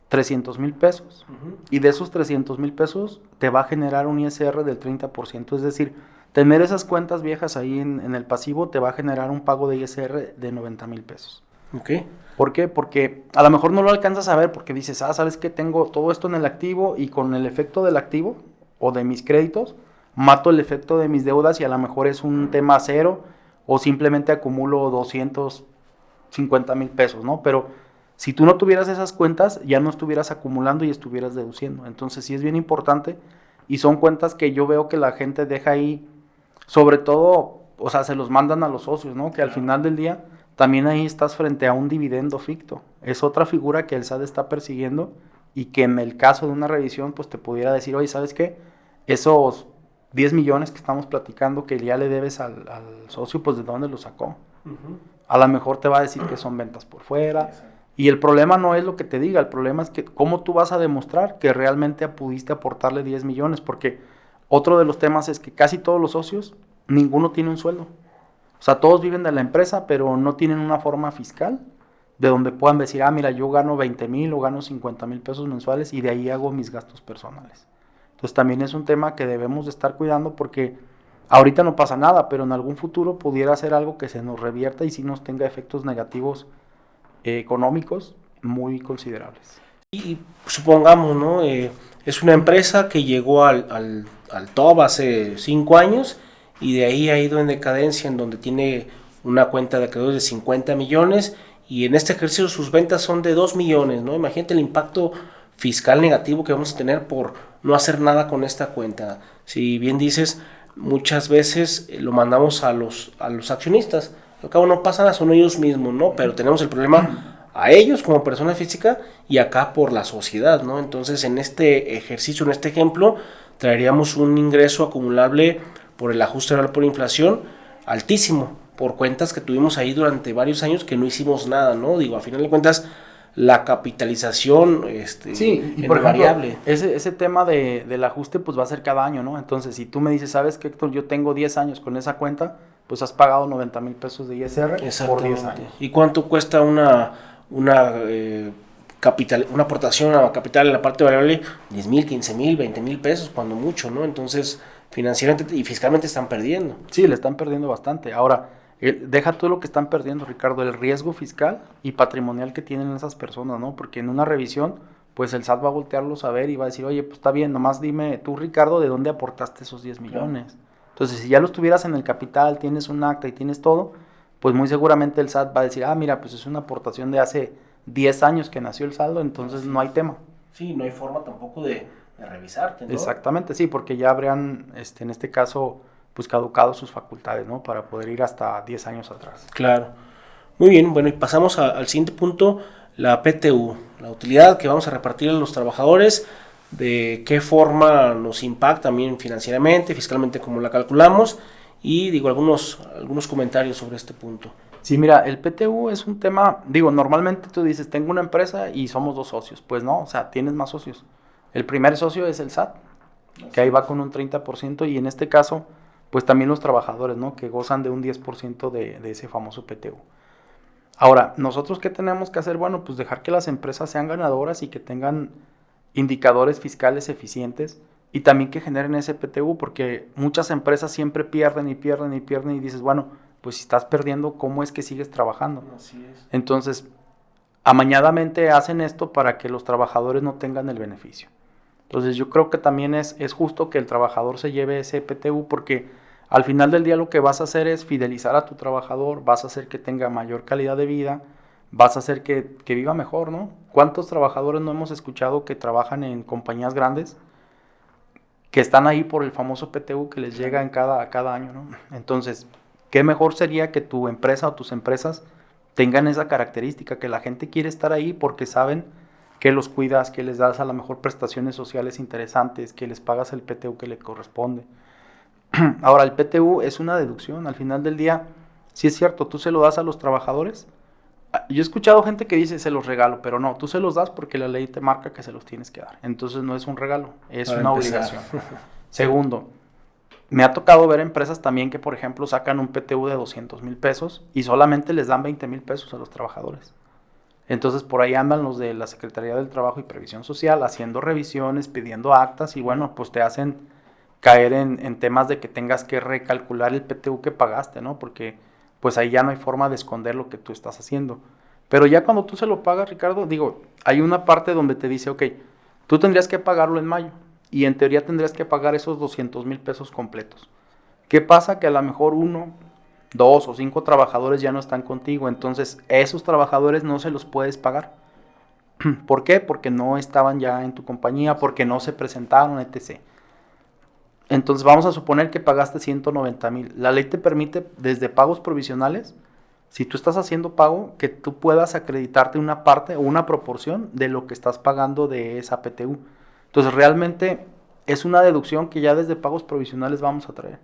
300,000 pesos. Y de esos 300,000 pesos te va a generar un ISR del 30%. Es decir, tener esas cuentas viejas ahí en el pasivo te va a generar un pago de ISR de 90,000 pesos. Okay. ¿Por qué? Porque a lo mejor no lo alcanzas a ver porque dices, ¿sabes qué? Tengo todo esto en el activo y con el efecto del activo o de mis créditos, mato el efecto de mis deudas y a lo mejor es un tema cero o simplemente acumulo 250,000 pesos, ¿no? Pero si tú no tuvieras esas cuentas, ya no estuvieras acumulando y estuvieras deduciendo. Entonces sí es bien importante y son cuentas que yo veo que la gente deja ahí, sobre todo, o sea, se los mandan a los socios, ¿no? Que al final del día también ahí estás frente a un dividendo ficto. Es otra figura que el SAT está persiguiendo y que en el caso de una revisión, pues te pudiera decir, oye, ¿sabes qué? Esos 10 millones que estamos platicando que ya le debes al socio, pues ¿de dónde lo sacó? A lo mejor te va a decir que son ventas por fuera. Y el problema no es lo que te diga, el problema es que cómo tú vas a demostrar que realmente pudiste aportarle 10 millones, porque otro de los temas es que casi todos los socios, ninguno tiene un sueldo. O sea, todos viven de la empresa, pero no tienen una forma fiscal de donde puedan decir, mira, yo gano 20,000 o gano 50,000 pesos mensuales y de ahí hago mis gastos personales. Entonces también es un tema que debemos de estar cuidando porque ahorita no pasa nada, pero en algún futuro pudiera ser algo que se nos revierta y sí nos tenga efectos negativos económicos muy considerables. Y supongamos, ¿no? Es una empresa que llegó al top hace 5 años y de ahí ha ido en decadencia, en donde tiene una cuenta de acreedores de 50 millones y en este ejercicio sus ventas son de 2 millones, ¿no? Imagínate el impacto fiscal negativo que vamos a tener por no hacer nada con esta cuenta. Si bien dices, muchas veces lo mandamos a los accionistas, al cabo no pasa nada, son ellos mismos, ¿no? Pero tenemos el problema a ellos como persona física y acá por la sociedad, ¿no? Entonces en este ejercicio, en este ejemplo, traeríamos un ingreso acumulable por el ajuste anual por inflación altísimo, por cuentas que tuvimos ahí durante varios años que no hicimos nada, ¿no? Digo, a final de cuentas, la capitalización sí, y por variable. Ese tema del ajuste pues va a ser cada año, ¿no? Entonces, si tú me dices, ¿sabes qué, Héctor? Yo tengo 10 años con esa cuenta, pues has pagado 90,000 pesos de ISR por 10 años. ¿Y cuánto cuesta una aportación a capital en la parte variable? 10,000, 15,000, 20,000 pesos, cuando mucho, ¿no? Entonces, financieramente y fiscalmente están perdiendo. Sí, le están perdiendo bastante. Ahora, deja todo lo que están perdiendo, Ricardo, el riesgo fiscal y patrimonial que tienen esas personas, ¿no? Porque en una revisión, pues el SAT va a voltearlos a ver y va a decir, oye, pues está bien, nomás dime tú, Ricardo, ¿de dónde aportaste esos 10 millones? Entonces, si ya los tuvieras en el capital, tienes un acta y tienes todo, pues muy seguramente el SAT va a decir, mira, pues es una aportación de hace 10 años que nació el saldo, entonces no hay tema. Sí, no hay forma tampoco de revisarte, ¿no? Exactamente, sí, porque ya habrían, en este caso, pues caducado sus facultades, ¿no? Para poder ir hasta 10 años atrás. Claro. Muy bien, bueno, y pasamos al siguiente punto, la PTU, la utilidad que vamos a repartir a los trabajadores de qué forma nos impacta también financieramente, fiscalmente, cómo la calculamos, y digo algunos comentarios sobre este punto. Sí, mira, el PTU es un tema, digo, normalmente tú dices, tengo una empresa y somos 2 socios. Pues no, o sea, tienes más socios. El primer socio es el SAT, que ahí va con un 30%, y en este caso, pues también los trabajadores, ¿no? Que gozan de un 10% de ese famoso PTU. Ahora, ¿nosotros qué tenemos que hacer? Bueno, pues dejar que las empresas sean ganadoras y que tengan indicadores fiscales eficientes y también que generen ese PTU, porque muchas empresas siempre pierden y pierden y pierden y dices, bueno, pues si estás perdiendo, ¿cómo es que sigues trabajando? Así es. Entonces, amañadamente hacen esto para que los trabajadores no tengan el beneficio. Entonces, yo creo que también es justo que el trabajador se lleve ese PTU, porque al final del día lo que vas a hacer es fidelizar a tu trabajador, vas a hacer que tenga mayor calidad de vida, vas a hacer que viva mejor, ¿no? ¿Cuántos trabajadores no hemos escuchado que trabajan en compañías grandes que están ahí por el famoso PTU que les llega en cada año, ¿no? Entonces, ¿qué mejor sería que tu empresa o tus empresas tengan esa característica, que la gente quiere estar ahí porque saben que los cuidas, que les das a lo mejor prestaciones sociales interesantes, que les pagas el PTU que le corresponde? Ahora, el PTU es una deducción, al final del día, sí es cierto, tú se lo das a los trabajadores. Yo he escuchado gente que dice se los regalo, pero no, tú se los das porque la ley te marca que se los tienes que dar. Entonces no es un regalo, es una obligación. Segundo, me ha tocado ver empresas también que, por ejemplo, sacan un PTU de 200,000 pesos y solamente les dan 20,000 pesos a los trabajadores. Entonces por ahí andan los de la Secretaría del Trabajo y Previsión Social haciendo revisiones, pidiendo actas y bueno, pues te hacen caer en temas de que tengas que recalcular el PTU que pagaste, ¿no? Porque pues ahí ya no hay forma de esconder lo que tú estás haciendo. Pero ya cuando tú se lo pagas, Ricardo, digo, hay una parte donde te dice, ok, tú tendrías que pagarlo en mayo y en teoría tendrías que pagar esos 200,000 pesos completos. ¿Qué pasa? Que a lo mejor 1, 2 o 5 trabajadores ya no están contigo, entonces esos trabajadores no se los puedes pagar. ¿Por qué? Porque no estaban ya en tu compañía, porque no se presentaron, etc. Entonces vamos a suponer que pagaste 190,000. La ley te permite desde pagos provisionales, si tú estás haciendo pago, que tú puedas acreditarte una parte o una proporción de lo que estás pagando de esa PTU. Entonces realmente es una deducción que ya desde pagos provisionales vamos a traer.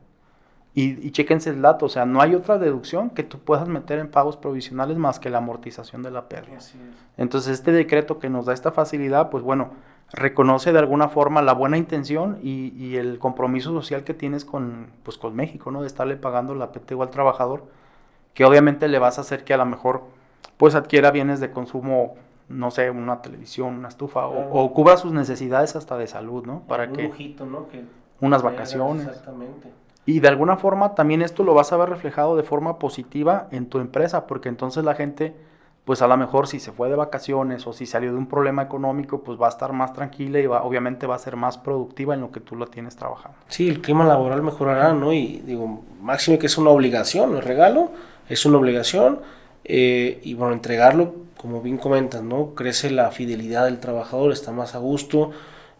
Y chéquense el dato, o sea, no hay otra deducción que tú puedas meter en pagos provisionales más que la amortización de la pérdida. Así es. Entonces este decreto que nos da esta facilidad, pues bueno, reconoce de alguna forma la buena intención y el compromiso social que tienes con México, ¿no? De estarle pagando la PTU al trabajador, que obviamente le vas a hacer que a lo mejor pues adquiera bienes de consumo, no sé, una televisión, una estufa, Claro. o cubra sus necesidades hasta de salud, ¿no? Para un que lujito, ¿no? Que unas tengas, vacaciones. exactamente. Y de alguna forma también esto lo vas a ver reflejado de forma positiva en tu empresa, porque entonces la gente, pues a lo mejor si se fue de vacaciones o si salió de un problema económico, pues va a estar más tranquila y obviamente va a ser más productiva en lo que tú la tienes trabajando. Sí, el clima laboral mejorará, ¿no? Y digo, máximo que es una obligación, el regalo es una obligación, y bueno, entregarlo, como bien comentas, ¿no? Crece la fidelidad del trabajador, está más a gusto.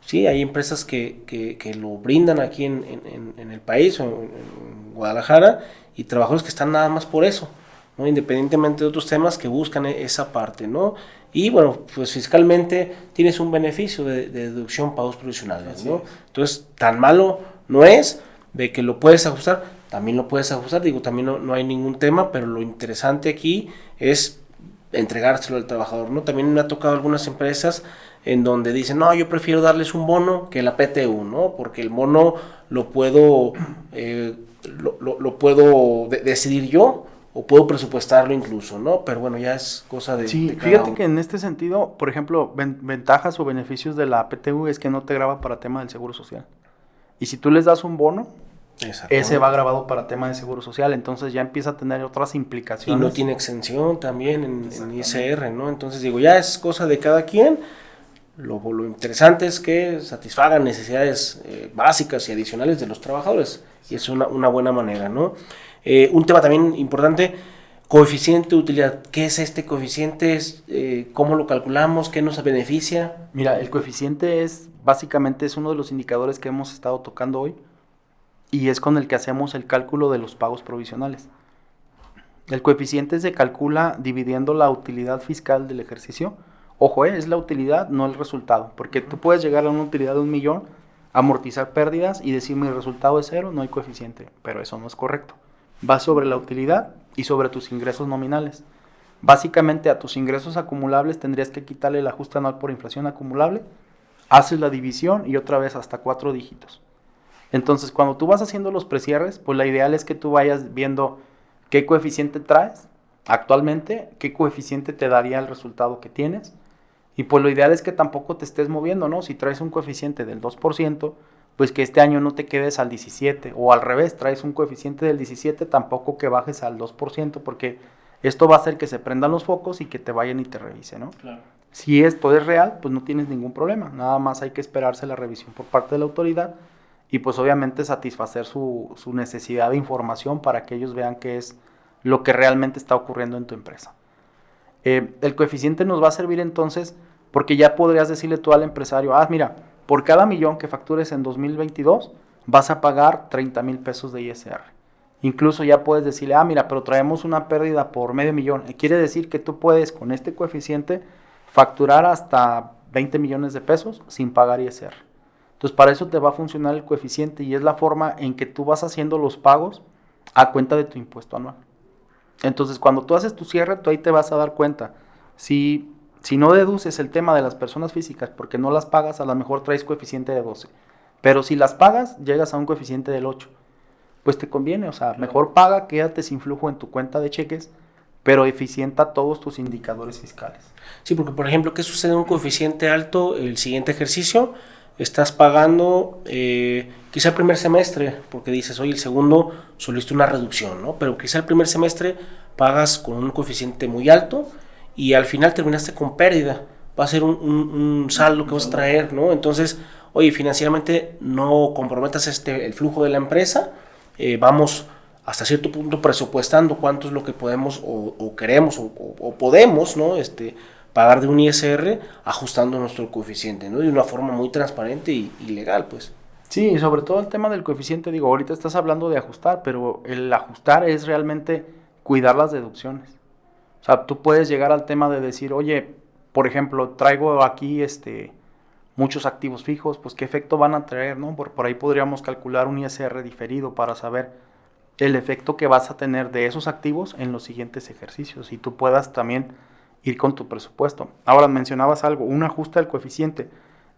Sí, hay empresas que lo brindan aquí en el país, o en Guadalajara, y trabajadores que están nada más por eso, ¿no? Independientemente de otros temas que buscan esa parte, ¿no? Y bueno, pues fiscalmente tienes un beneficio de deducción pagos provisionales, ¿no? Entonces, tan malo no es, de que lo puedes ajustar, también lo puedes ajustar, digo, también no hay ningún tema, pero lo interesante aquí es entregárselo al trabajador, ¿no? También me ha tocado algunas empresas en donde dicen, no, yo prefiero darles un bono que la PTU, ¿no? Porque el bono lo puedo, decidir yo, o puedo presupuestarlo incluso, ¿no? Pero bueno, ya es cosa de... Sí, de cada fíjate uno. que en este sentido, por ejemplo, ventajas o beneficios de la PTU es que no te graba para tema del Seguro Social. Y si tú les das un bono, ese va grabado para tema de Seguro Social, entonces ya empieza a tener otras Y implicaciones. no tiene exención también en ISR, ¿no? Entonces digo, ya es cosa de cada quien. Lo interesante es que satisfagan necesidades básicas y adicionales de los trabajadores. Y es una buena manera, ¿no? Un tema también importante, coeficiente de utilidad. ¿Qué es este coeficiente? ¿Cómo lo calculamos? ¿Qué nos beneficia? Mira, el coeficiente básicamente es uno de los indicadores que hemos estado tocando hoy y es con el que hacemos el cálculo de los pagos provisionales. El coeficiente se calcula dividiendo la utilidad fiscal del ejercicio Ojo, es la utilidad, no el resultado. Porque tú puedes llegar a una utilidad de 1 millón, amortizar pérdidas y decir mi resultado es 0, no hay coeficiente. Pero eso no es correcto. Va sobre la utilidad y sobre tus ingresos nominales. Básicamente a tus ingresos acumulables tendrías que quitarle el ajuste anual por inflación acumulable, haces la división y otra vez hasta 4 dígitos. Entonces cuando tú vas haciendo los precierres, pues la ideal es que tú vayas viendo qué coeficiente traes actualmente, qué coeficiente te daría el resultado que tienes, y pues lo ideal es que tampoco te estés moviendo, ¿no? Si traes un coeficiente del 2%, pues que este año no te quedes al 17%, o al revés, traes un coeficiente del 17%, tampoco que bajes al 2%, porque esto va a hacer que se prendan los focos y que te vayan y te revisen, ¿no? Claro. Si esto es real, pues no tienes ningún problema, nada más hay que esperarse la revisión por parte de la autoridad y pues obviamente satisfacer su necesidad de información para que ellos vean qué es lo que realmente está ocurriendo en tu empresa. El coeficiente nos va a servir entonces porque ya podrías decirle tú al empresario, mira, por cada millón que factures en 2022 vas a pagar 30,000 pesos de ISR. Incluso ya puedes decirle, mira, pero traemos una pérdida por $500,000. Quiere decir que tú puedes con este coeficiente facturar hasta 20 millones de pesos sin pagar ISR. Entonces para eso te va a funcionar el coeficiente y es la forma en que tú vas haciendo los pagos a cuenta de tu impuesto anual. Entonces cuando tú haces tu cierre, tú ahí te vas a dar cuenta. Si no deduces el tema de las personas físicas porque no las pagas, a lo mejor traes coeficiente de 12. Pero si las pagas, llegas a un coeficiente del 8. Pues te conviene, o sea, mejor paga, quédate sin flujo en tu cuenta de cheques, pero eficienta todos tus indicadores fiscales. Sí, porque por ejemplo, ¿qué sucede en un coeficiente alto el siguiente ejercicio? Estás pagando quizá el primer semestre, porque dices, oye, el segundo solo hiciste una reducción, ¿no? Pero quizá el primer semestre pagas con un coeficiente muy alto y al final terminaste con pérdida. Va a ser un saldo que vas a traer, ¿no? Entonces, oye, financieramente no comprometas el flujo de la empresa. Vamos hasta cierto punto presupuestando cuánto es lo que podemos o queremos o podemos, ¿no? Pagar de un ISR ajustando nuestro coeficiente, ¿no? De una forma muy transparente y legal, pues. Sí, y sobre todo el tema del coeficiente, digo, ahorita estás hablando de ajustar, pero el ajustar es realmente cuidar las deducciones. O sea, tú puedes llegar al tema de decir, oye, por ejemplo, traigo aquí muchos activos fijos, pues qué efecto van a traer, ¿no? Por ahí podríamos calcular un ISR diferido para saber el efecto que vas a tener de esos activos en los siguientes ejercicios y tú puedas también ir con tu presupuesto. Ahora mencionabas algo, un ajuste del coeficiente.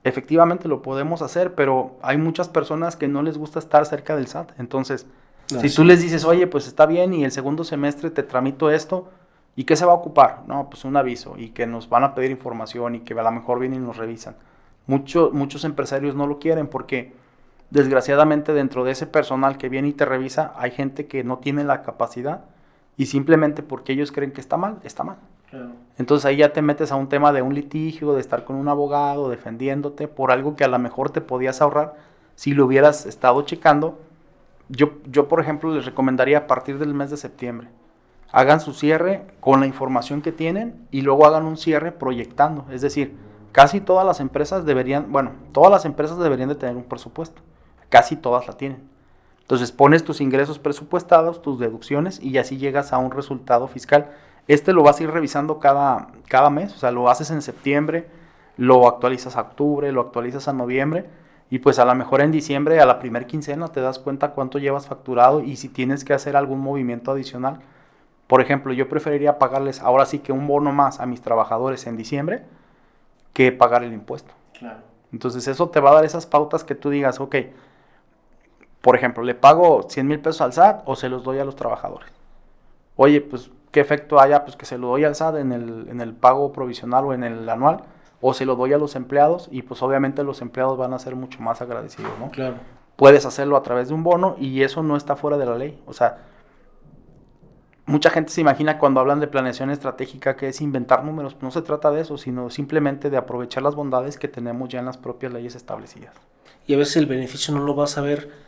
Efectivamente lo podemos hacer, pero hay muchas personas que no les gusta estar cerca del SAT. Entonces, si tú les dices, oye, pues está bien y el segundo semestre te tramito esto, ¿y qué se va a ocupar? No, pues un aviso y que nos van a pedir información y que a lo mejor vienen y nos revisan. Muchos empresarios no lo quieren porque desgraciadamente dentro de ese personal que viene y te revisa hay gente que no tiene la capacidad y simplemente porque ellos creen que está mal, está mal. Claro. Entonces ahí ya te metes a un tema de un litigio, de estar con un abogado, defendiéndote por algo que a lo mejor te podías ahorrar si lo hubieras estado checando. Yo por ejemplo, les recomendaría a partir del mes de septiembre. Hagan su cierre con la información que tienen y luego hagan un cierre proyectando. Es decir, casi todas las empresas deberían de tener un presupuesto. Casi todas la tienen. Entonces pones tus ingresos presupuestados, tus deducciones y así llegas a un resultado fiscal. Lo vas a ir revisando cada mes, o sea, lo haces en septiembre, lo actualizas a octubre, lo actualizas a noviembre y pues a lo mejor en diciembre a la primer quincena te das cuenta cuánto llevas facturado y si tienes que hacer algún movimiento adicional. Por ejemplo, yo preferiría pagarles ahora sí que un bono más a mis trabajadores en diciembre que pagar el impuesto. Claro. Entonces eso te va a dar esas pautas que tú digas, ok, por ejemplo, ¿le pago 100,000 pesos al SAT o se los doy a los trabajadores? Oye, pues, ¿qué efecto haya? Pues que se lo doy al SAT en el pago provisional o en el anual, o se lo doy a los empleados, y pues obviamente los empleados van a ser mucho más agradecidos, ¿no? Claro. Puedes hacerlo a través de un bono, y eso no está fuera de la ley. O sea, mucha gente se imagina cuando hablan de planeación estratégica que es inventar números. No se trata de eso, sino simplemente de aprovechar las bondades que tenemos ya en las propias leyes establecidas. Y a veces el beneficio no lo vas a ver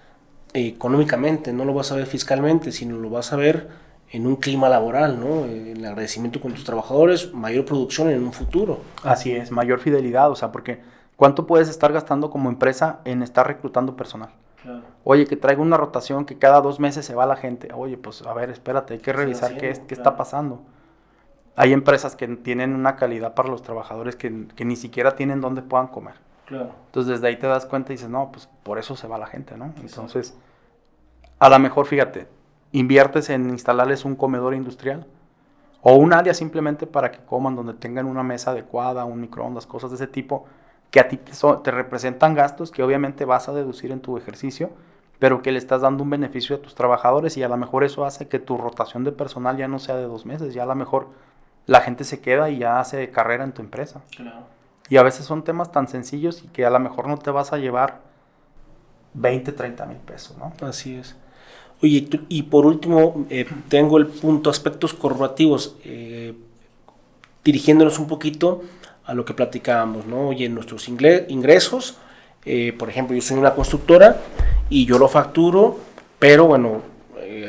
económicamente, no lo vas a ver fiscalmente, sino lo vas a ver en un clima laboral, ¿no? El agradecimiento con tus trabajadores, mayor producción en un futuro. Así es, mayor fidelidad, o sea, porque ¿cuánto puedes estar gastando como empresa en estar reclutando personal? Claro. Oye, que traigo una rotación que cada 2 meses se va la gente. Oye, pues a ver, espérate, hay que revisar qué está pasando. Hay empresas que tienen una calidad para los trabajadores que ni siquiera tienen dónde puedan comer. Claro. Entonces desde ahí te das cuenta y dices, no, pues por eso se va la gente, ¿no? Entonces, a lo mejor, fíjate, inviertes en instalarles un comedor industrial o un área simplemente para que coman, donde tengan una mesa adecuada, un microondas, cosas de ese tipo, que a ti te representan gastos que obviamente vas a deducir en tu ejercicio, pero que le estás dando un beneficio a tus trabajadores, y a lo mejor eso hace que tu rotación de personal ya no sea de 2 meses, ya a lo mejor la gente se queda y ya hace carrera en tu empresa. Claro. Y a veces son temas tan sencillos y que a lo mejor no te vas a llevar 20, 30 mil pesos, ¿no? Así es. Oye, y por último, tengo el punto aspectos corporativos, dirigiéndonos un poquito a lo que platicábamos, ¿no? Oye, nuestros ingresos, por ejemplo, yo soy una constructora y yo lo facturo, pero bueno,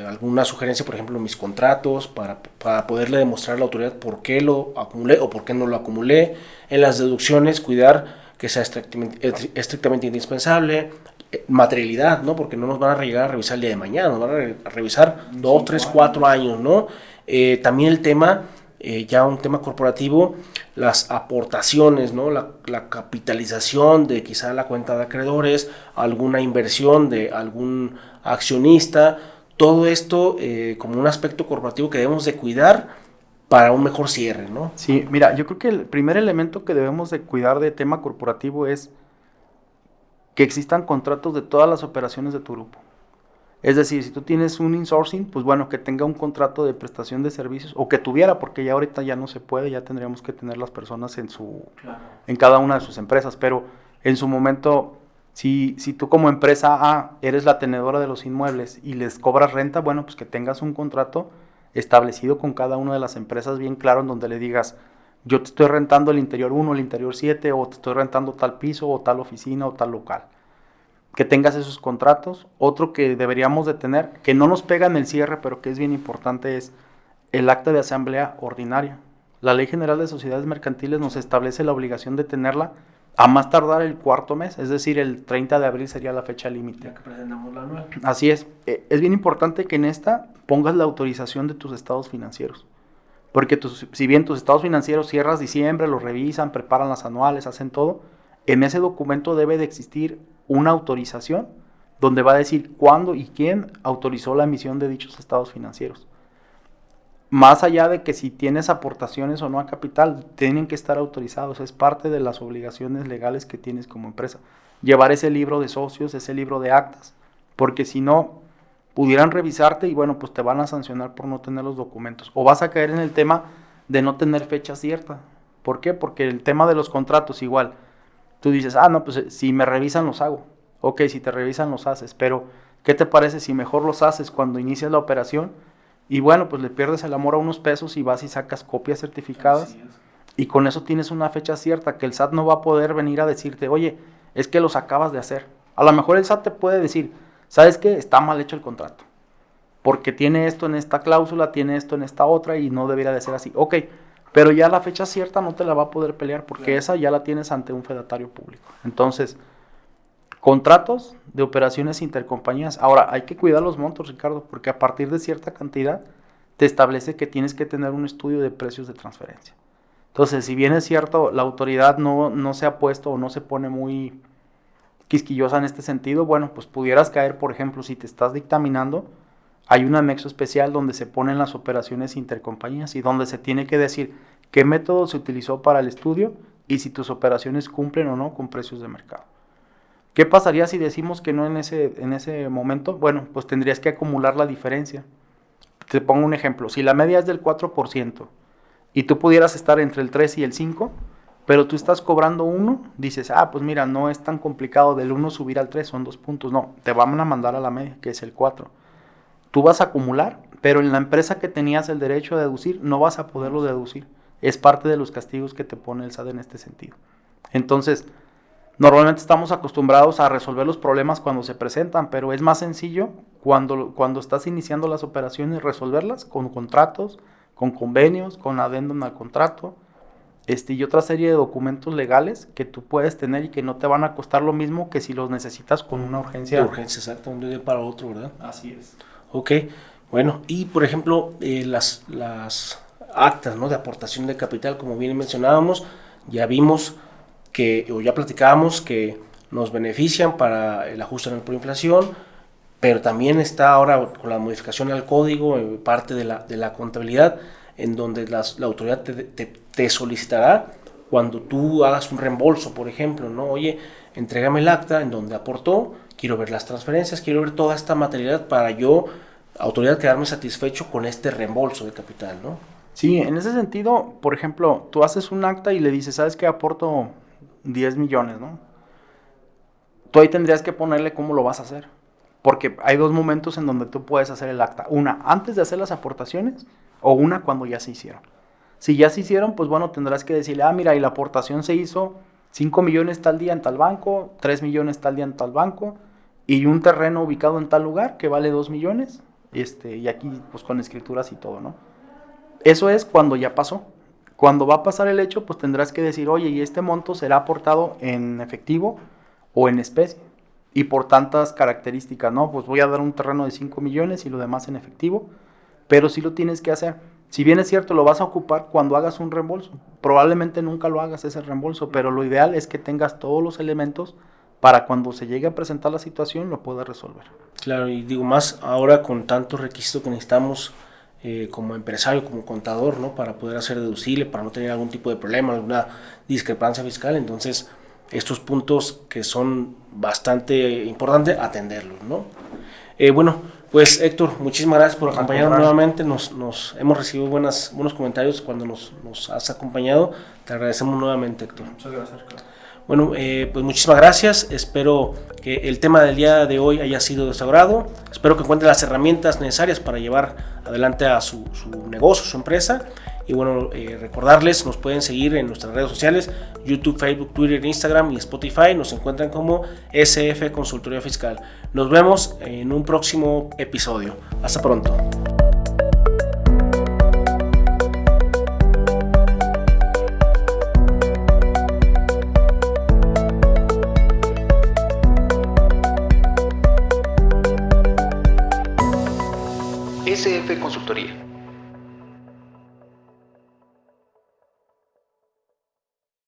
alguna sugerencia, por ejemplo, en mis contratos, para poderle demostrar a la autoridad por qué lo acumulé o por qué no lo acumulé. En las deducciones, cuidar que sea estrictamente indispensable. Materialidad, ¿no? Porque no nos van a llegar a revisar el día de mañana, nos van a revisar 2, 3, 4 años, ¿no? También el tema, ya un tema corporativo, las aportaciones, ¿no? La capitalización de quizá la cuenta de acreedores, alguna inversión de algún accionista, todo esto como un aspecto corporativo que debemos de cuidar para un mejor cierre, ¿no? Sí, mira, yo creo que el primer elemento que debemos de cuidar de tema corporativo es que existan contratos de todas las operaciones de tu grupo. Es decir, si tú tienes un insourcing, pues bueno, que tenga un contrato de prestación de servicios, o que tuviera, porque ya ahorita ya no se puede, ya tendríamos que tener las personas en cada una de sus empresas, pero en su momento, si tú como empresa A eres la tenedora de los inmuebles y les cobras renta, bueno, pues que tengas un contrato establecido con cada una de las empresas bien claro, en donde le digas, yo te estoy rentando el interior 1, el interior 7, o te estoy rentando tal piso, o tal oficina, o tal local. Que tengas esos contratos. Otro que deberíamos de tener, que no nos pega en el cierre, pero que es bien importante, es el acta de asamblea ordinaria. La Ley General de Sociedades Mercantiles nos establece la obligación de tenerla a más tardar el 4º mes, es decir, el 30 de abril sería la fecha límite. Ya que presentamos la nueva. Así es. Es bien importante que en esta pongas la autorización de tus estados financieros. Porque si bien tus estados financieros cierras diciembre, los revisan, preparan las anuales, hacen todo, en ese documento debe de existir una autorización donde va a decir cuándo y quién autorizó la emisión de dichos estados financieros. Más allá de que si tienes aportaciones o no a capital, tienen que estar autorizados, es parte de las obligaciones legales que tienes como empresa. Llevar ese libro de socios, ese libro de actas, porque si no, pudieran revisarte y bueno, pues te van a sancionar por no tener los documentos. O vas a caer en el tema de no tener fecha cierta. ¿Por qué? Porque el tema de los contratos igual. Tú dices, no, pues si me revisan los hago. Ok, si te revisan los haces, pero ¿qué te parece si mejor los haces cuando inicias la operación? Y bueno, pues le pierdes el amor a unos pesos y vas y sacas copias certificadas. Y con eso tienes una fecha cierta que el SAT no va a poder venir a decirte, oye, es que los acabas de hacer. A lo mejor el SAT te puede decir, ¿sabes qué? Está mal hecho el contrato. Porque tiene esto en esta cláusula, tiene esto en esta otra y no debería de ser así. Ok, pero ya la fecha cierta no te la va a poder pelear porque claro, esa ya la tienes ante un fedatario público. Entonces, contratos de operaciones intercompañías. Ahora, hay que cuidar los montos, Ricardo, porque a partir de cierta cantidad te establece que tienes que tener un estudio de precios de transferencia. Entonces, si bien es cierto, la autoridad no se ha puesto o no se pone muy quisquillosa en este sentido, bueno, pues pudieras caer, por ejemplo, si te estás dictaminando, hay un anexo especial donde se ponen las operaciones intercompañías y donde se tiene que decir qué método se utilizó para el estudio y si tus operaciones cumplen o no con precios de mercado. ¿Qué pasaría si decimos que no en ese momento? Bueno, pues tendrías que acumular la diferencia. Te pongo un ejemplo, si la media es del 4% y tú pudieras estar entre el 3 y el 5%, pero tú estás cobrando 1, dices, pues mira, no es tan complicado del 1 subir al 3, son 2 puntos. No, te van a mandar a la media, que es el 4. Tú vas a acumular, pero en la empresa que tenías el derecho a deducir, no vas a poderlo deducir. Es parte de los castigos que te pone el SAT en este sentido. Entonces, normalmente estamos acostumbrados a resolver los problemas cuando se presentan, pero es más sencillo cuando estás iniciando las operaciones resolverlas con contratos, con convenios, con adendum al contrato, y otra serie de documentos legales que tú puedes tener y que no te van a costar lo mismo que si los necesitas con una urgencia. De urgencia, exacto, de un día para otro, ¿verdad? Así es. Ok, bueno, y por ejemplo, las actas, ¿no?, de aportación de capital, como bien mencionábamos, ya vimos o ya platicábamos que nos benefician para el ajuste anual por inflación, pero también está ahora con la modificación al código, parte de la contabilidad, en donde la autoridad te solicitará cuando tú hagas un reembolso, por ejemplo, ¿no? Oye, entrégame el acta en donde aportó, quiero ver las transferencias, quiero ver toda esta materialidad para yo, autoridad, quedarme satisfecho con este reembolso de capital, ¿no? Sí, en ese sentido, por ejemplo, tú haces un acta y le dices, ¿sabes qué? Aporto 10 millones, ¿no? Tú ahí tendrías que ponerle cómo lo vas a hacer. Porque hay dos momentos en donde tú puedes hacer el acta. Una, antes de hacer las aportaciones, o una cuando ya se hicieron. Si ya se hicieron, pues bueno, tendrás que decirle, mira, y la aportación se hizo 5 millones tal día en tal banco, 3 millones tal día en tal banco, y un terreno ubicado en tal lugar que vale 2 millones, y aquí pues con escrituras y todo, ¿no? Eso es cuando ya pasó. Cuando va a pasar el hecho, pues tendrás que decir, oye, y este monto será aportado en efectivo o en especie. Y por tantas características, ¿no? Pues voy a dar un terreno de 5 millones y lo demás en efectivo, pero sí lo tienes que hacer. Si bien es cierto, lo vas a ocupar cuando hagas un reembolso. Probablemente nunca lo hagas ese reembolso, pero lo ideal es que tengas todos los elementos para cuando se llegue a presentar la situación lo puedas resolver. Claro, y digo más ahora con tantos requisitos que necesitamos como empresario, como contador, ¿no?, para poder hacer deducible, para no tener algún tipo de problema, alguna discrepancia fiscal. Entonces, estos puntos que son bastante importantes, atenderlos, ¿no? Bueno, pues Héctor, muchísimas gracias por acompañarnos nuevamente. Nos hemos recibido buenos comentarios cuando nos has acompañado. Te agradecemos nuevamente, Héctor. Muchas gracias, Ricardo. Bueno, pues muchísimas gracias. Espero que el tema del día de hoy haya sido de su agrado. Espero que encuentre las herramientas necesarias para llevar adelante a su negocio, su empresa. Y bueno, recordarles, nos pueden seguir en nuestras redes sociales, YouTube, Facebook, Twitter, Instagram y Spotify. Nos encuentran como SF Consultoría Fiscal. Nos vemos en un próximo episodio. Hasta pronto. SF Consultoría.